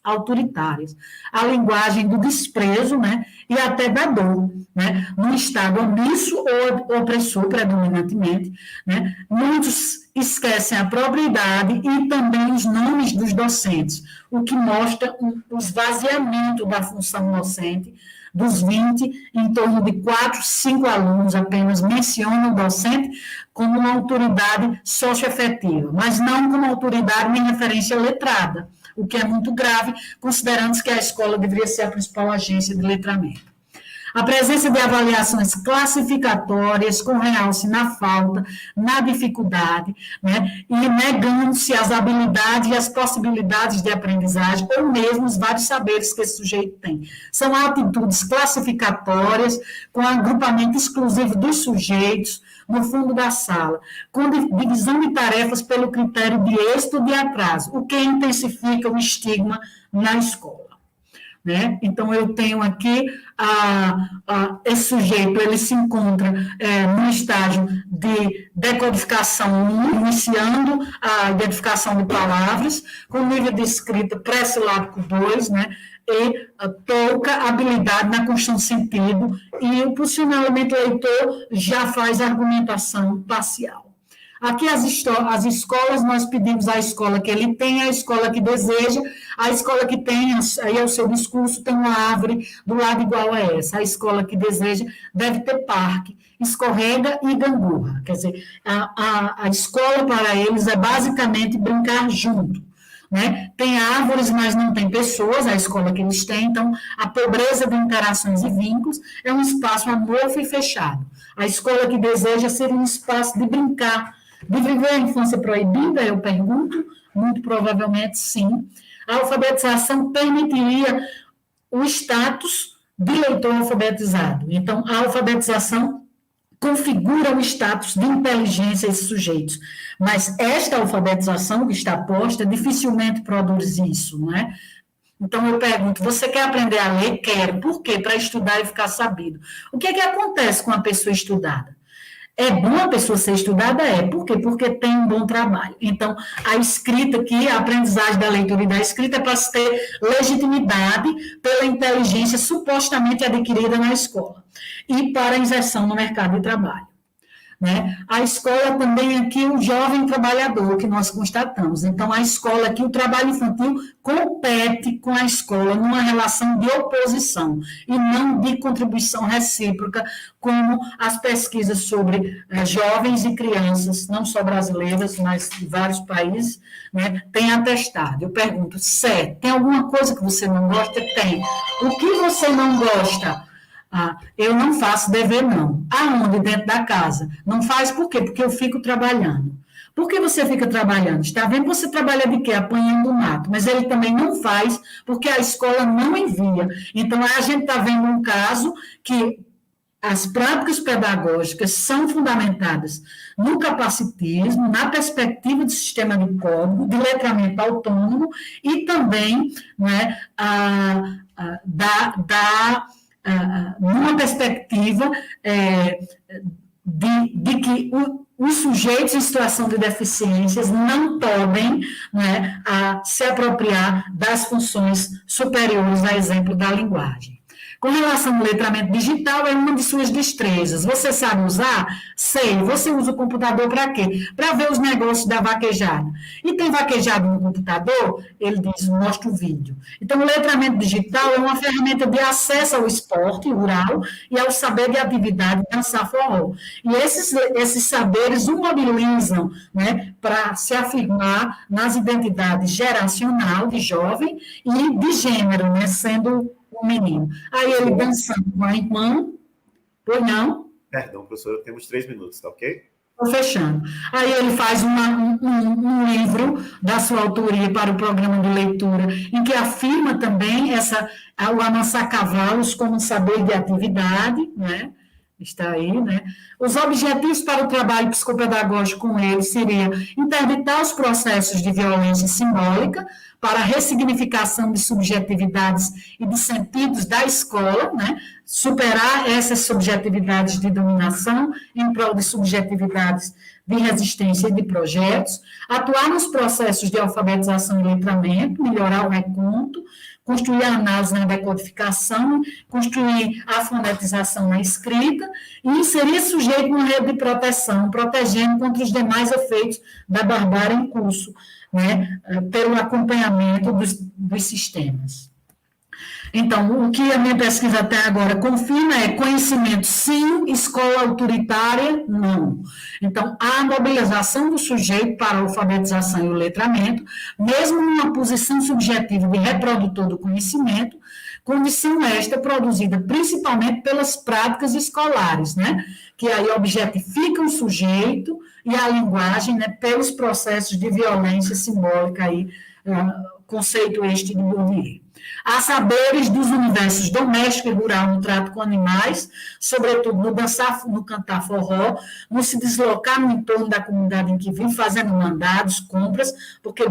autoritárias. A linguagem do desprezo, né, e até da dor, né, num estado omisso ou opressor, predominantemente, né. Muitos esquecem a própria idade e também os nomes dos docentes, o que mostra o esvaziamento da função docente. Dos 20, em torno de 4, 5 alunos apenas mencionam o docente como uma autoridade socioafetiva, mas não como autoridade nem referência letrada, o que é muito grave, considerando que a escola deveria ser a principal agência de letramento. A presença de avaliações classificatórias com realce na falta, na dificuldade, né, e negando-se as habilidades e as possibilidades de aprendizagem, ou mesmo os vários saberes que esse sujeito tem. São atitudes classificatórias com agrupamento exclusivo dos sujeitos no fundo da sala, com divisão de tarefas pelo critério de êxito ou de atraso, o que intensifica o estigma na escola. Né? Então, eu tenho aqui esse sujeito, ele se encontra no estágio de decodificação 1, iniciando a identificação de palavras, com nível de escrita pré-silábico 2, né? E pouca habilidade na construção de sentido, e o posicionamento leitor já faz argumentação parcial. Aqui as escolas, nós pedimos à escola que ele tenha, a escola que deseja, a escola que tem, aí é o seu discurso, tem uma árvore do lado igual a essa. A escola que deseja deve ter parque, escorrega e gangorra. Quer dizer, a escola para eles é basicamente brincar junto. Né? Tem árvores, mas não tem pessoas, a escola que eles têm, então a pobreza de interações e vínculos é um espaço amorfo e fechado. A escola que deseja ser um espaço de brincar, de viver a infância proibida, eu pergunto, muito provavelmente sim. A alfabetização permitiria o status de leitor alfabetizado. Então, a alfabetização configura o status de inteligência desses sujeitos. Mas esta alfabetização que está posta dificilmente produz isso, não é? Então, eu pergunto, você quer aprender a ler? Quero. Por quê? Para estudar e ficar sabido. O que é que acontece com a pessoa estudada? É bom a pessoa ser estudada? É. Por quê? Porque tem um bom trabalho. Então, a escrita aqui, a aprendizagem da leitura e da escrita é para se ter legitimidade pela inteligência supostamente adquirida na escola e para a inserção no mercado de trabalho. Né? A escola também aqui, o jovem trabalhador, que nós constatamos. Então, a escola aqui, o trabalho infantil compete com a escola numa relação de oposição e não de contribuição recíproca, como as pesquisas sobre jovens e crianças, não só brasileiras, mas de vários países, né, têm atestado. Eu pergunto, Sé, tem alguma coisa que você não gosta? Tem. O que você não gosta? Eu não faço dever, não. Aonde? Dentro da casa. Não faz por quê? Porque eu fico trabalhando. Por que você fica trabalhando? Está vendo? Você trabalha de quê? Apanhando o mato. Mas ele também não faz, porque a escola não envia. Então, a gente está vendo um caso que as práticas pedagógicas são fundamentadas no capacitismo, na perspectiva do sistema de código, de letramento autônomo e também, né, numa perspectiva de que os sujeitos em situação de deficiências não podem, se apropriar das funções superiores, a exemplo da linguagem. Com relação ao letramento digital, é uma de suas destrezas. Você sabe usar? Sei. Você usa o computador para quê? Para ver os negócios da vaquejada. E tem vaquejada no computador? Ele diz, mostra o vídeo. Então, o letramento digital é uma ferramenta de acesso ao esporte rural e ao saber de atividade dançar forró. E esses saberes o mobilizam, né, para se afirmar nas identidades geracional de jovem e de gênero, né, sendo um menino. Aí ele dançando com a irmã, pois não? Perdão, professora, temos 3 minutos, tá ok? Estou fechando. Aí ele faz um livro da sua autoria para o programa de leitura, em que afirma também o amansar cavalos como saber de atividade, né? Está aí, né? Os objetivos para o trabalho psicopedagógico com ele seriam interditar os processos de violência simbólica para a ressignificação de subjetividades e de sentidos da escola, né? Superar essas subjetividades de dominação em prol de subjetividades de resistência e de projetos, atuar nos processos de alfabetização e letramento, melhorar o reconto, construir a análise na decodificação, construir a fonetização na escrita e inserir sujeito numa rede de proteção, protegendo contra os demais efeitos da barbárie em curso, né, pelo acompanhamento dos sistemas. Então, o que a minha pesquisa até agora confirma é conhecimento sim, escola autoritária não. Então, a mobilização do sujeito para a alfabetização e o letramento, mesmo numa posição subjetiva de reprodutor do conhecimento, condição esta produzida principalmente pelas práticas escolares, né? Que aí objetificam o sujeito e a linguagem, né, pelos processos de violência simbólica aí, conceito este de Bourdieu. Há saberes dos universos doméstico e rural no trato com animais, sobretudo no dançar, no cantar forró, no se deslocar no entorno da comunidade em que vive, fazendo mandados, compras, porque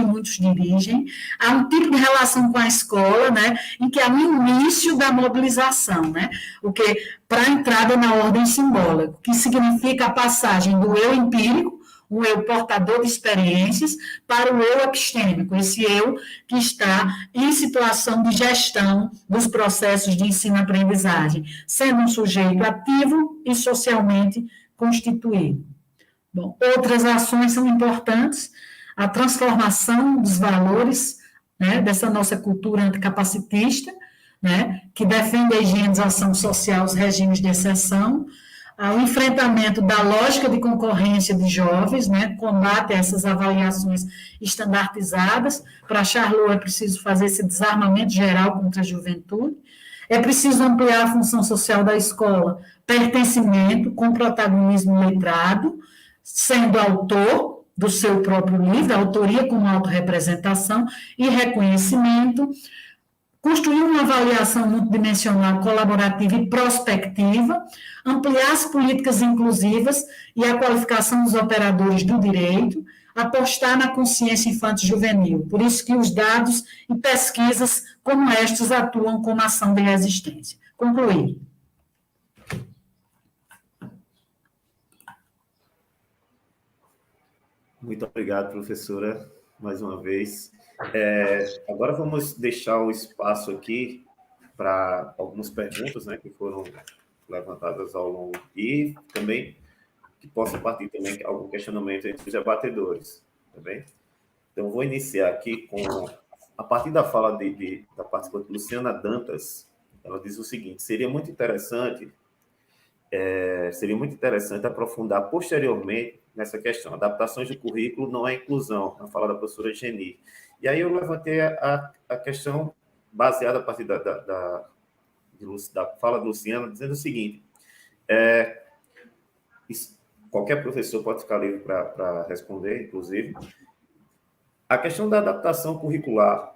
muitos dirigem. Há um tipo de relação com a escola, né, em que há um início da mobilização, né, o que para a entrada na ordem simbólica, que significa a passagem do eu empírico, o eu portador de experiências, para o eu epistêmico, esse eu que está em situação de gestão dos processos de ensino-aprendizagem, sendo um sujeito ativo e socialmente constituído. Bom, outras ações são importantes, a transformação dos valores, né, dessa nossa cultura anticapacitista, né, que defende a higienização social, os regimes de exceção, o enfrentamento da lógica de concorrência de jovens, né, combate a essas avaliações estandartizadas. Para Charlot é preciso fazer esse desarmamento geral contra a juventude. É preciso ampliar a função social da escola, pertencimento com protagonismo letrado, sendo autor do seu próprio livro, autoria como autorrepresentação e reconhecimento, construir uma avaliação multidimensional, colaborativa e prospectiva, ampliar as políticas inclusivas e a qualificação dos operadores do direito, apostar na consciência infanto-juvenil. Por isso que os dados e pesquisas como estes atuam como ação de resistência. Concluí. Muito obrigado, professora, mais uma vez. Agora vamos deixar o espaço aqui para algumas perguntas, né, que foram levantadas ao longo e também que possa partir também algum questionamento entre os debatedores, tá bem? Então, vou iniciar aqui a partir da fala da participante Luciana Dantas. Ela diz o seguinte: seria muito interessante aprofundar posteriormente nessa questão. Adaptações do currículo não é inclusão, na fala da professora Geni. E aí eu levantei a questão baseada a partir da fala de Luciana, dizendo o seguinte: qualquer professor pode ficar livre para responder, inclusive. A questão da adaptação curricular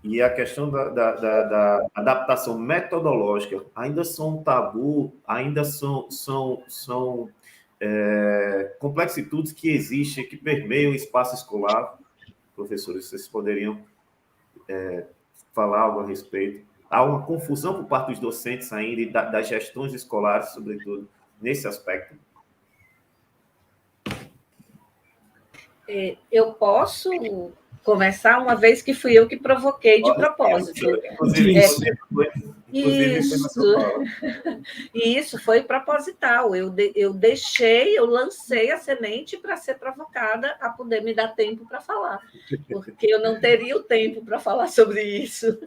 e a questão da adaptação metodológica ainda são um tabu, ainda são complexitudes que existem, que permeiam o espaço escolar. Professores, vocês poderiam falar algo a respeito? Há uma confusão por parte dos docentes ainda e das gestões escolares, sobretudo, nesse aspecto? Eu posso conversar, uma vez que fui eu que provoquei de propósito. Isso foi proposital. Eu lancei a semente para ser provocada a poder me dar tempo para falar, porque eu não teria o tempo para falar sobre isso.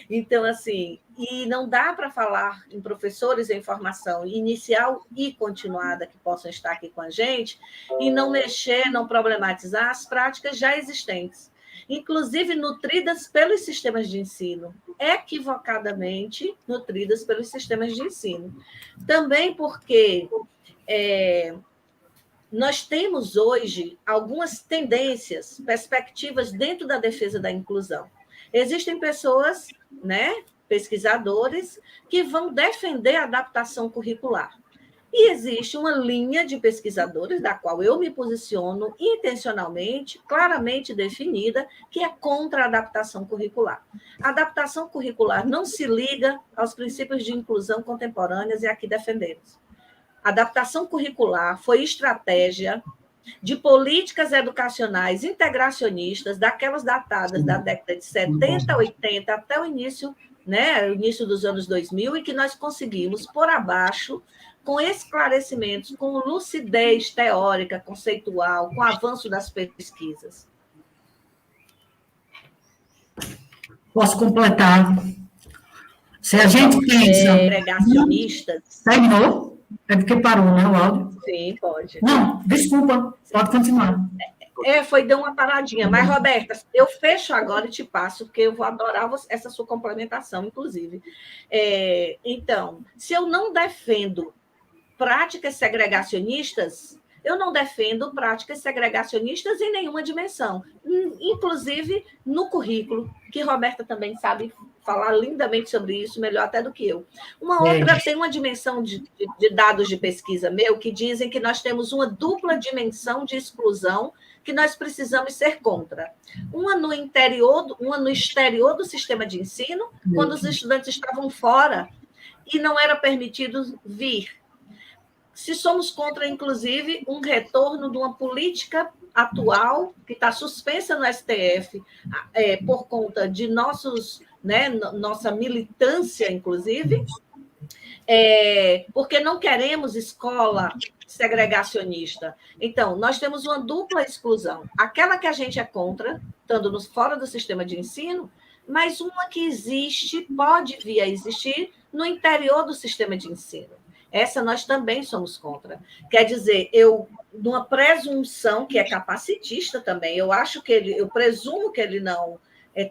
Então, assim, e não dá para falar em professores em formação inicial e continuada que possam estar aqui com a gente e não mexer, não problematizar as práticas já existentes, inclusive nutridas pelos sistemas de ensino, equivocadamente nutridas pelos sistemas de ensino. Também porque nós temos hoje algumas tendências, perspectivas dentro da defesa da inclusão. Existem pessoas, né, pesquisadores, que vão defender a adaptação curricular. E existe uma linha de pesquisadores, da qual eu me posiciono intencionalmente, claramente definida, que é contra a adaptação curricular. A adaptação curricular não se liga aos princípios de inclusão contemporâneos e aqui defendemos. A adaptação curricular foi estratégia de políticas educacionais integracionistas, daquelas datadas da década de 70, 80, até o início, né, o início dos anos 2000, e que nós conseguimos por abaixo, com esclarecimentos, com lucidez teórica, conceitual, com avanço das pesquisas. Posso completar? Se a gente pensa... Segregacionistas... Terminou? É porque parou, né, o áudio? Sim, pode. Não, desculpa, pode continuar. Deu uma paradinha. Mas, Roberta, eu fecho agora e te passo, porque eu vou adorar essa sua complementação, inclusive. Então, se eu não defendo práticas segregacionistas, eu não defendo práticas segregacionistas em nenhuma dimensão, inclusive no currículo, que Roberta também sabe falar lindamente sobre isso, melhor até do que eu. Tem uma dimensão de dados de pesquisa meu que dizem que nós temos uma dupla dimensão de exclusão que nós precisamos ser contra. Uma no exterior do sistema de ensino, quando os estudantes estavam fora e não era permitido vir. Se somos contra, inclusive, um retorno de uma política atual, que está suspensa no STF, por conta de nossa militância, inclusive, porque não queremos escola segregacionista. Então, nós temos uma dupla exclusão. Aquela que a gente é contra, estando fora do sistema de ensino, mas uma que existe, pode vir a existir, no interior do sistema de ensino. Essa nós também somos contra. Quer dizer, numa presunção que é capacitista também, eu presumo que ele não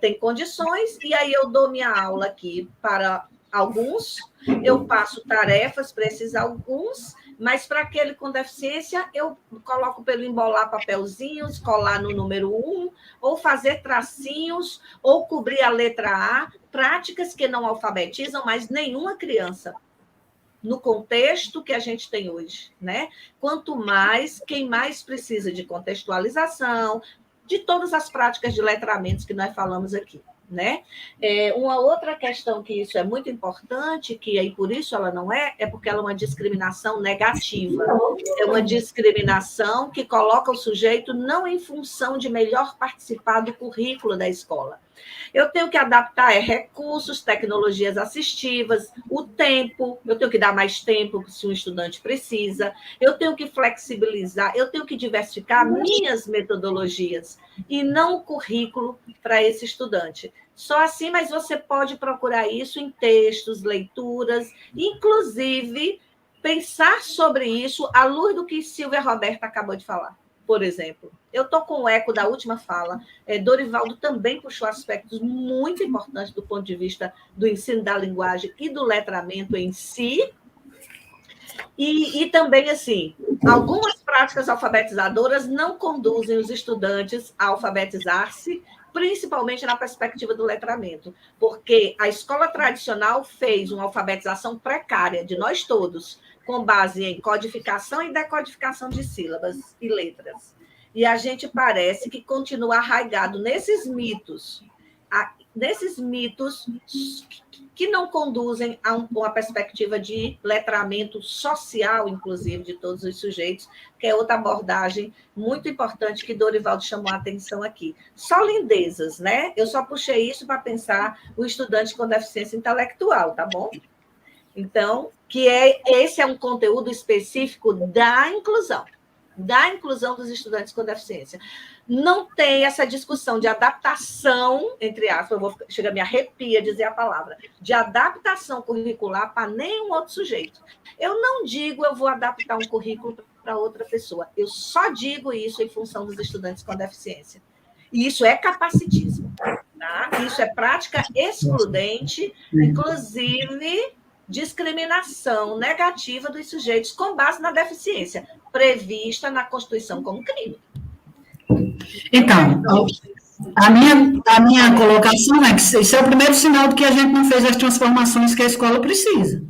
tem condições, e aí eu dou minha aula aqui para alguns, eu passo tarefas para esses alguns, mas para aquele com deficiência, eu coloco para ele embolar papelzinhos, colar no número 1, ou fazer tracinhos, ou cobrir a letra A, práticas que não alfabetizam mais nenhuma criança, no contexto que a gente tem hoje, né? Quanto mais, quem mais precisa de contextualização, de todas as práticas de letramentos que nós falamos aqui, né? Uma outra questão que isso é muito importante, que aí por isso ela não é porque ela é uma discriminação negativa. É uma discriminação que coloca o sujeito não em função de melhor participar do currículo da escola. Eu tenho que adaptar recursos, tecnologias assistivas, o tempo, eu tenho que dar mais tempo se um estudante precisa, eu tenho que flexibilizar, eu tenho que diversificar minhas metodologias e não o currículo para esse estudante. Só assim, mas você pode procurar isso em textos, leituras, inclusive pensar sobre isso à luz do que Silvia Roberta acabou de falar. Por exemplo, eu estou com o eco da última fala, Dorivaldo também puxou aspectos muito importantes do ponto de vista do ensino da linguagem e do letramento em si, e também, assim, algumas práticas alfabetizadoras não conduzem os estudantes a alfabetizar-se, principalmente na perspectiva do letramento, porque a escola tradicional fez uma alfabetização precária de nós todos, com base em codificação e decodificação de sílabas e letras. E a gente parece que continua arraigado nesses mitos, desses mitos que não conduzem a uma perspectiva de letramento social, inclusive, de todos os sujeitos, que é outra abordagem muito importante que Dorivaldo chamou a atenção aqui. Só lindezas, né? Eu só puxei isso para pensar o estudante com deficiência intelectual, tá bom? Então, esse é um conteúdo específico da inclusão dos estudantes com deficiência. Não tem essa discussão de adaptação, entre aspas, chega a me arrepia dizer a palavra, de adaptação curricular para nenhum outro sujeito. Eu não digo eu vou adaptar um currículo para outra pessoa, eu só digo isso em função dos estudantes com deficiência. E isso é capacitismo, tá? Isso é prática excludente, inclusive discriminação negativa dos sujeitos com base na deficiência, prevista na Constituição como crime. Então, a minha colocação é que isso é o primeiro sinal de que a gente não fez as transformações que a escola precisa.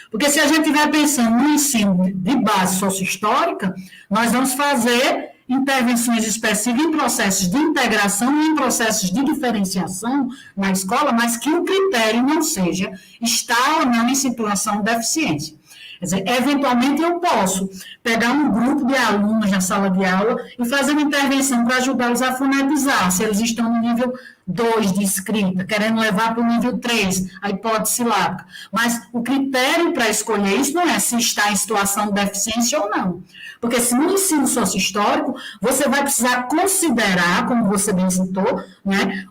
Porque se a gente estiver pensando no ensino de base socio-histórica, nós vamos fazer intervenções específicas em processos de integração e em processos de diferenciação na escola, mas que o critério não seja estar ou não em situação de deficiência. Quer dizer, eventualmente eu posso pegar um grupo de alunos na sala de aula e fazer uma intervenção para ajudá-los a fonetizar, se eles estão no nível 2 de escrita, querendo levar para o nível 3, a hipótese silábica. Mas o critério para escolher isso não é se está em situação de deficiência ou não. Porque se no ensino socio-histórico, você vai precisar considerar, como você bem citou, né,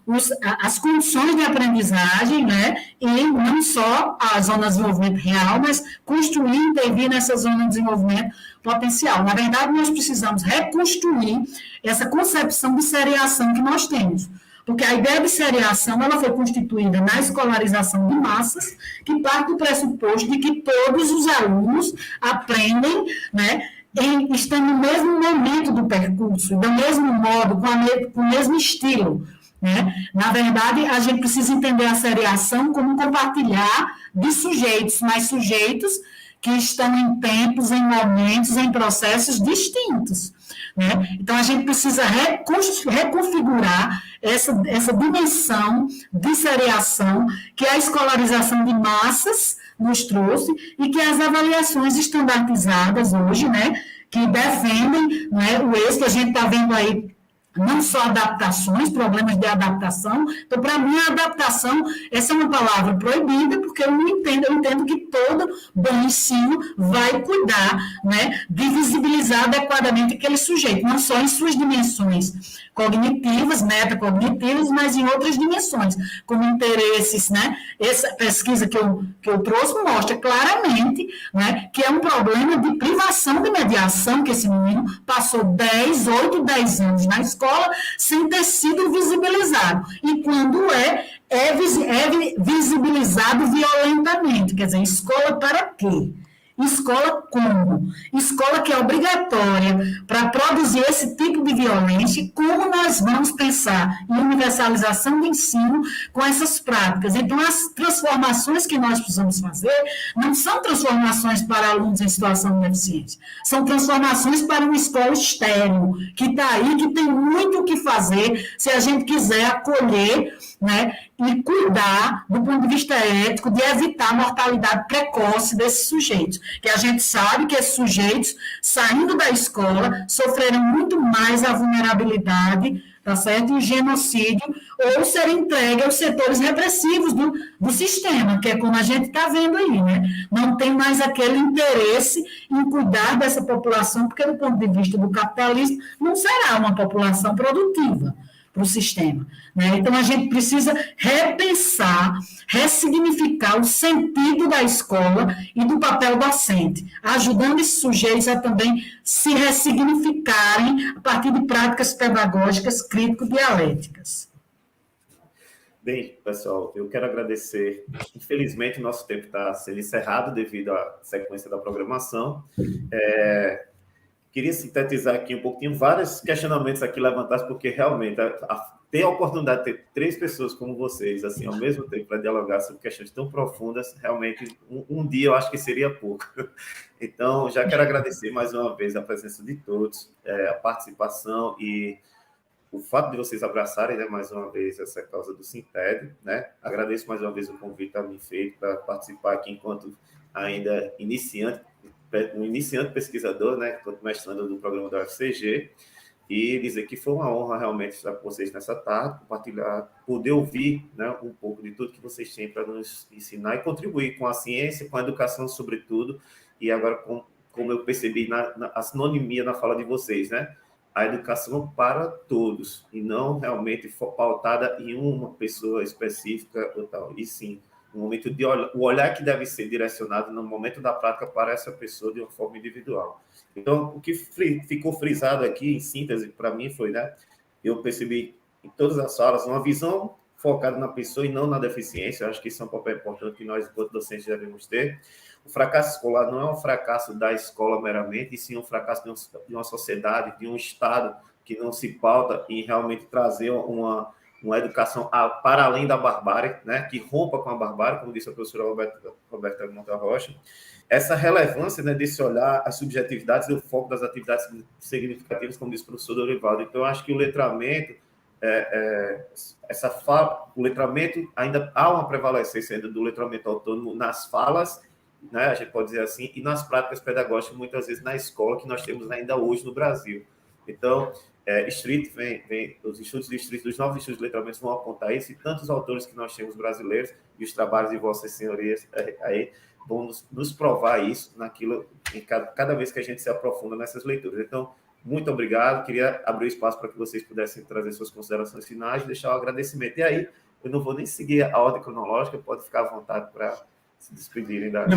as condições de aprendizagem, né, e não só as zonas de desenvolvimento real, mas construir e intervir nessa zona de desenvolvimento potencial. Na verdade, nós precisamos reconstruir essa concepção de seriação que nós temos. Porque a ideia de seriação ela foi constituída na escolarização de massas, que parte do pressuposto de que todos os alunos aprendem, né, estão no mesmo momento do percurso, do mesmo modo, com o mesmo estilo. Né? Na verdade, a gente precisa entender a seriação como um compartilhar de sujeitos, mas sujeitos que estão em tempos, em momentos, em processos distintos. Né? Então, a gente precisa reconfigurar essa dimensão de seriação que a escolarização de massas nos trouxe e que as avaliações estandardizadas hoje, né, que defendem, né, o êxito, a gente está vendo aí não só adaptações, problemas de adaptação. Então, para mim, a adaptação, essa é uma palavra proibida, porque eu entendo que todo bom ensino vai cuidar, né, de visibilizar adequadamente aquele sujeito, não só em suas dimensões cognitivas, metacognitivas, mas em outras dimensões, como interesses, né? Essa pesquisa que eu trouxe mostra claramente, né, que é um problema de privação de mediação, que esse menino passou 8, 10 anos na escola sem ter sido visibilizado. E quando é visibilizado violentamente. Quer dizer, escola para quê? Escola como? Escola que é obrigatória para produzir esse tipo de violência. Como nós vamos pensar em universalização do ensino com essas práticas? Então, as transformações que nós precisamos fazer não são transformações para alunos em situação de deficiência, são transformações para uma escola estéril, que está aí, que tem muito o que fazer se a gente quiser acolher, né, e cuidar, do ponto de vista ético, de evitar a mortalidade precoce desses sujeitos. Que a gente sabe que esses sujeitos, saindo da escola, sofrerão muito mais a vulnerabilidade, tá certo? E o genocídio, ou serem entregues aos setores repressivos do sistema, que é como a gente está vendo aí, né? Não tem mais aquele interesse em cuidar dessa população, porque, do ponto de vista do capitalismo, não será uma população produtiva para o sistema. Né? Então, a gente precisa repensar, ressignificar o sentido da escola e do papel docente, ajudando esses sujeitos a também se ressignificarem a partir de práticas pedagógicas crítico-dialéticas. Bem, pessoal, eu quero agradecer. Infelizmente, o nosso tempo está sendo encerrado devido à sequência da programação. Queria sintetizar aqui um pouquinho, vários questionamentos aqui levantados, porque realmente ter a oportunidade de ter 3 pessoas como vocês, assim, ao mesmo tempo, para dialogar sobre questões tão profundas, realmente, um dia eu acho que seria pouco. Então, já quero agradecer mais uma vez a presença de todos, a participação e o fato de vocês abraçarem, né, mais uma vez, essa causa do Sinted, né? Agradeço mais uma vez o convite a mim feito para participar aqui enquanto ainda um iniciante pesquisador, né, enquanto mestrando do programa da UFCG, e dizer que foi uma honra realmente estar com vocês nessa tarde, compartilhar, poder ouvir, né, um pouco de tudo que vocês têm para nos ensinar e contribuir com a ciência, com a educação, sobretudo, e agora, como eu percebi a sinonimia na fala de vocês, né? A educação para todos, e não realmente pautada em uma pessoa específica ou tal, e sim, no momento de o olhar que deve ser direcionado no momento da prática para essa pessoa de uma forma individual. Então, o que ficou frisado aqui, em síntese, para mim, foi, né? Eu percebi em todas as falas uma visão focada na pessoa e não na deficiência. Eu acho que isso é um papel importante que nós, enquanto docentes, devemos ter. O fracasso escolar não é um fracasso da escola meramente, e sim um fracasso de uma sociedade, de um Estado que não se pauta em realmente trazer uma educação para além da barbárie, né, que rompa com a barbárie, como disse a professora Roberta Montarrocha. Essa relevância, né, desse olhar, as subjetividades e o foco das atividades significativas, como disse o professor Dorivaldo. Então, eu acho que o letramento, o letramento, ainda há uma prevalecência ainda do letramento autônomo nas falas, né, a gente pode dizer assim, e nas práticas pedagógicas, muitas vezes na escola, que nós temos ainda hoje no Brasil. Então, os estudos de Street, dos novos estudos de letramento vão apontar isso, e tantos autores que nós temos brasileiros, e os trabalhos de vossas senhorias aí vão nos provar isso cada vez que a gente se aprofunda nessas leituras. Então, muito obrigado, queria abrir o espaço para que vocês pudessem trazer suas considerações finais e deixar o agradecimento. E aí, eu não vou nem seguir a ordem cronológica, pode ficar à vontade para se despedirem da... Eu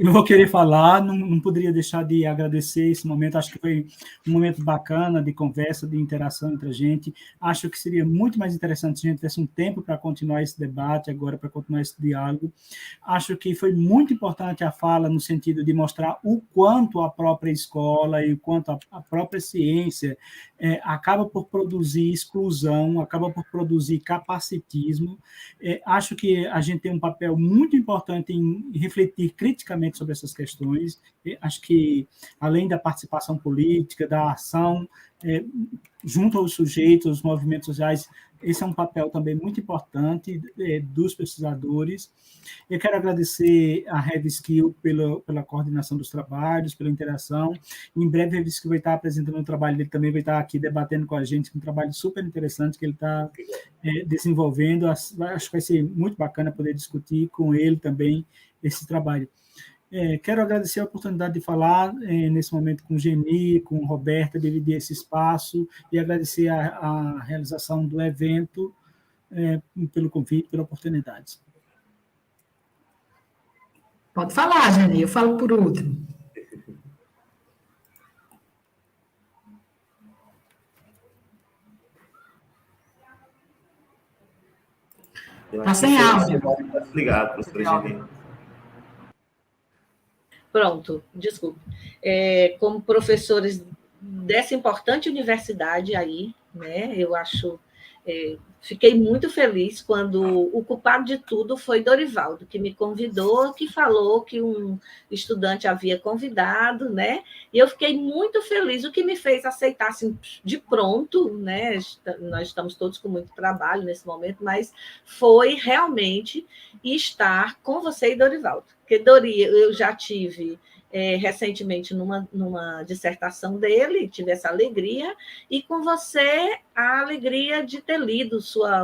não vou querer falar, não poderia deixar de agradecer esse momento. Acho que foi um momento bacana de conversa, de interação entre a gente. Acho que seria muito mais interessante se a gente tivesse um tempo para continuar esse debate agora, para continuar esse diálogo. Acho que foi muito importante a fala no sentido de mostrar o quanto a própria escola e o quanto a própria ciência acaba por produzir exclusão, acaba por produzir capacitismo. Acho que a gente tem um papel muito importante em refletir criticamente sobre essas questões. Acho que, além da participação política, da ação junto aos sujeitos, aos movimentos sociais, esse é um papel também muito importante dos pesquisadores. Eu quero agradecer a RevSkill pela coordenação dos trabalhos, pela interação. Em breve, a RevSkill vai estar apresentando um trabalho dele, também vai estar aqui debatendo com a gente, um trabalho super interessante que ele está desenvolvendo. Acho que vai ser muito bacana poder discutir com ele também esse trabalho. Quero agradecer a oportunidade de falar nesse momento com o Geni, com a Roberta, dividir esse espaço e agradecer a realização do evento, pelo convite, pela oportunidade. Pode falar, Geni, eu falo por último. Está sem áudio. Obrigado, professor Geni. Pronto, desculpe. Como professores dessa importante universidade aí, né, eu acho... fiquei muito feliz quando o culpado de tudo foi Dorivaldo, que me convidou, que falou que um estudante havia convidado, né? E eu fiquei muito feliz, o que me fez aceitar assim, de pronto, né? Nós estamos todos com muito trabalho nesse momento, mas foi realmente estar com você e Dorivaldo. Porque eu já tive... recentemente numa dissertação dele, tive essa alegria, e com você a alegria de ter lido sua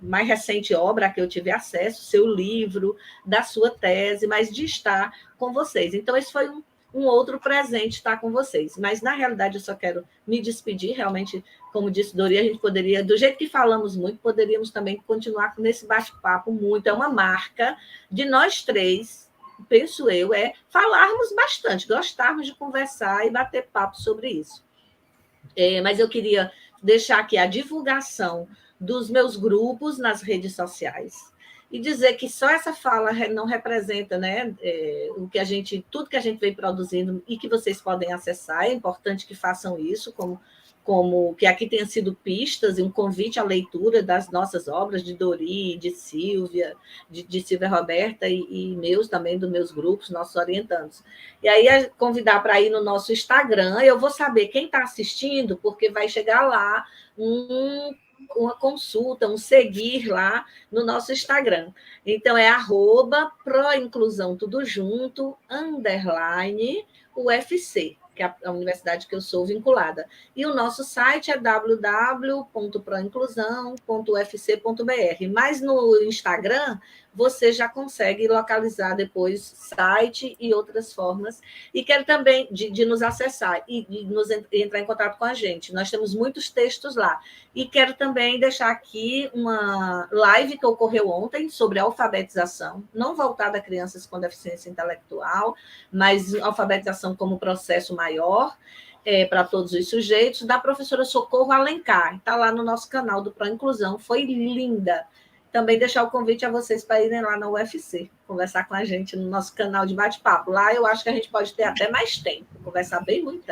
mais recente obra, a que eu tive acesso, seu livro, da sua tese, mas de estar com vocês. Então, esse foi um outro presente estar com vocês. Mas, na realidade, eu só quero me despedir, realmente, como disse Dori, a gente poderia, do jeito que falamos muito, poderíamos também continuar nesse bate-papo muito, é uma marca de nós três, penso eu, falarmos bastante, gostarmos de conversar e bater papo sobre isso. Mas eu queria deixar aqui a divulgação dos meus grupos nas redes sociais e dizer que só essa fala não representa, né, tudo que a gente vem produzindo e que vocês podem acessar. É importante que façam isso, como que aqui tenha sido pistas e um convite à leitura das nossas obras, de Dori, de Silvia, de Silvia Roberta e meus também, dos meus grupos, nossos orientandos. E aí, convidar para ir no nosso Instagram, eu vou saber quem está assistindo, porque vai chegar lá uma consulta, um seguir lá no nosso Instagram. Então, é @proinclusão, tudo junto, _UFC, que é a universidade que eu sou vinculada. E o nosso site é www.proinclusão.ufc.br. Mas no Instagram, você já consegue localizar depois site e outras formas. E quero também de nos acessar e entrar em contato com a gente. Nós temos muitos textos lá. E quero também deixar aqui uma live que ocorreu ontem sobre alfabetização, não voltada a crianças com deficiência intelectual, mas alfabetização como processo maior, para todos os sujeitos, da professora Socorro Alencar. Está lá no nosso canal do Proinclusão, foi linda. Também deixar o convite a vocês para irem lá na UFC, conversar com a gente no nosso canal de bate-papo. Lá eu acho que a gente pode ter até mais tempo, conversar bem muito.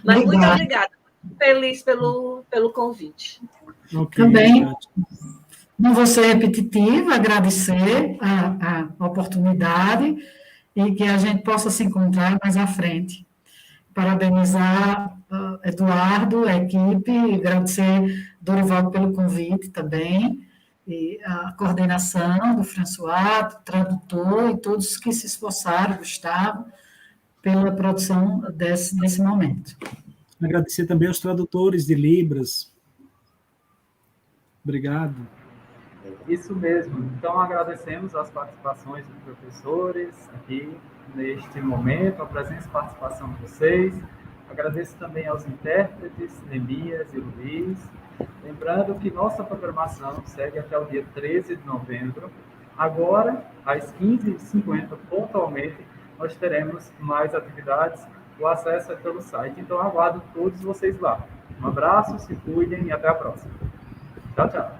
Mas muito obrigada. Feliz pelo convite. Okay, também, não vou ser repetitiva, agradecer a oportunidade e que a gente possa se encontrar mais à frente. Parabenizar Eduardo, a equipe, agradecer Dorival pelo convite também, e a coordenação do François, do tradutor e todos que se esforçaram, Gustavo, pela produção desse momento. Agradecer também aos tradutores de Libras. Obrigado. Isso mesmo. Então, agradecemos as participações dos professores aqui neste momento, a presença e participação de vocês. Agradeço também aos intérpretes, Neemias e Luiz. Lembrando que nossa programação segue até o dia 13 de novembro. Agora, às 15h50, pontualmente, nós teremos mais atividades. O acesso é pelo site. Então, aguardo todos vocês lá. Um abraço, se cuidem e até a próxima. Tchau, tchau.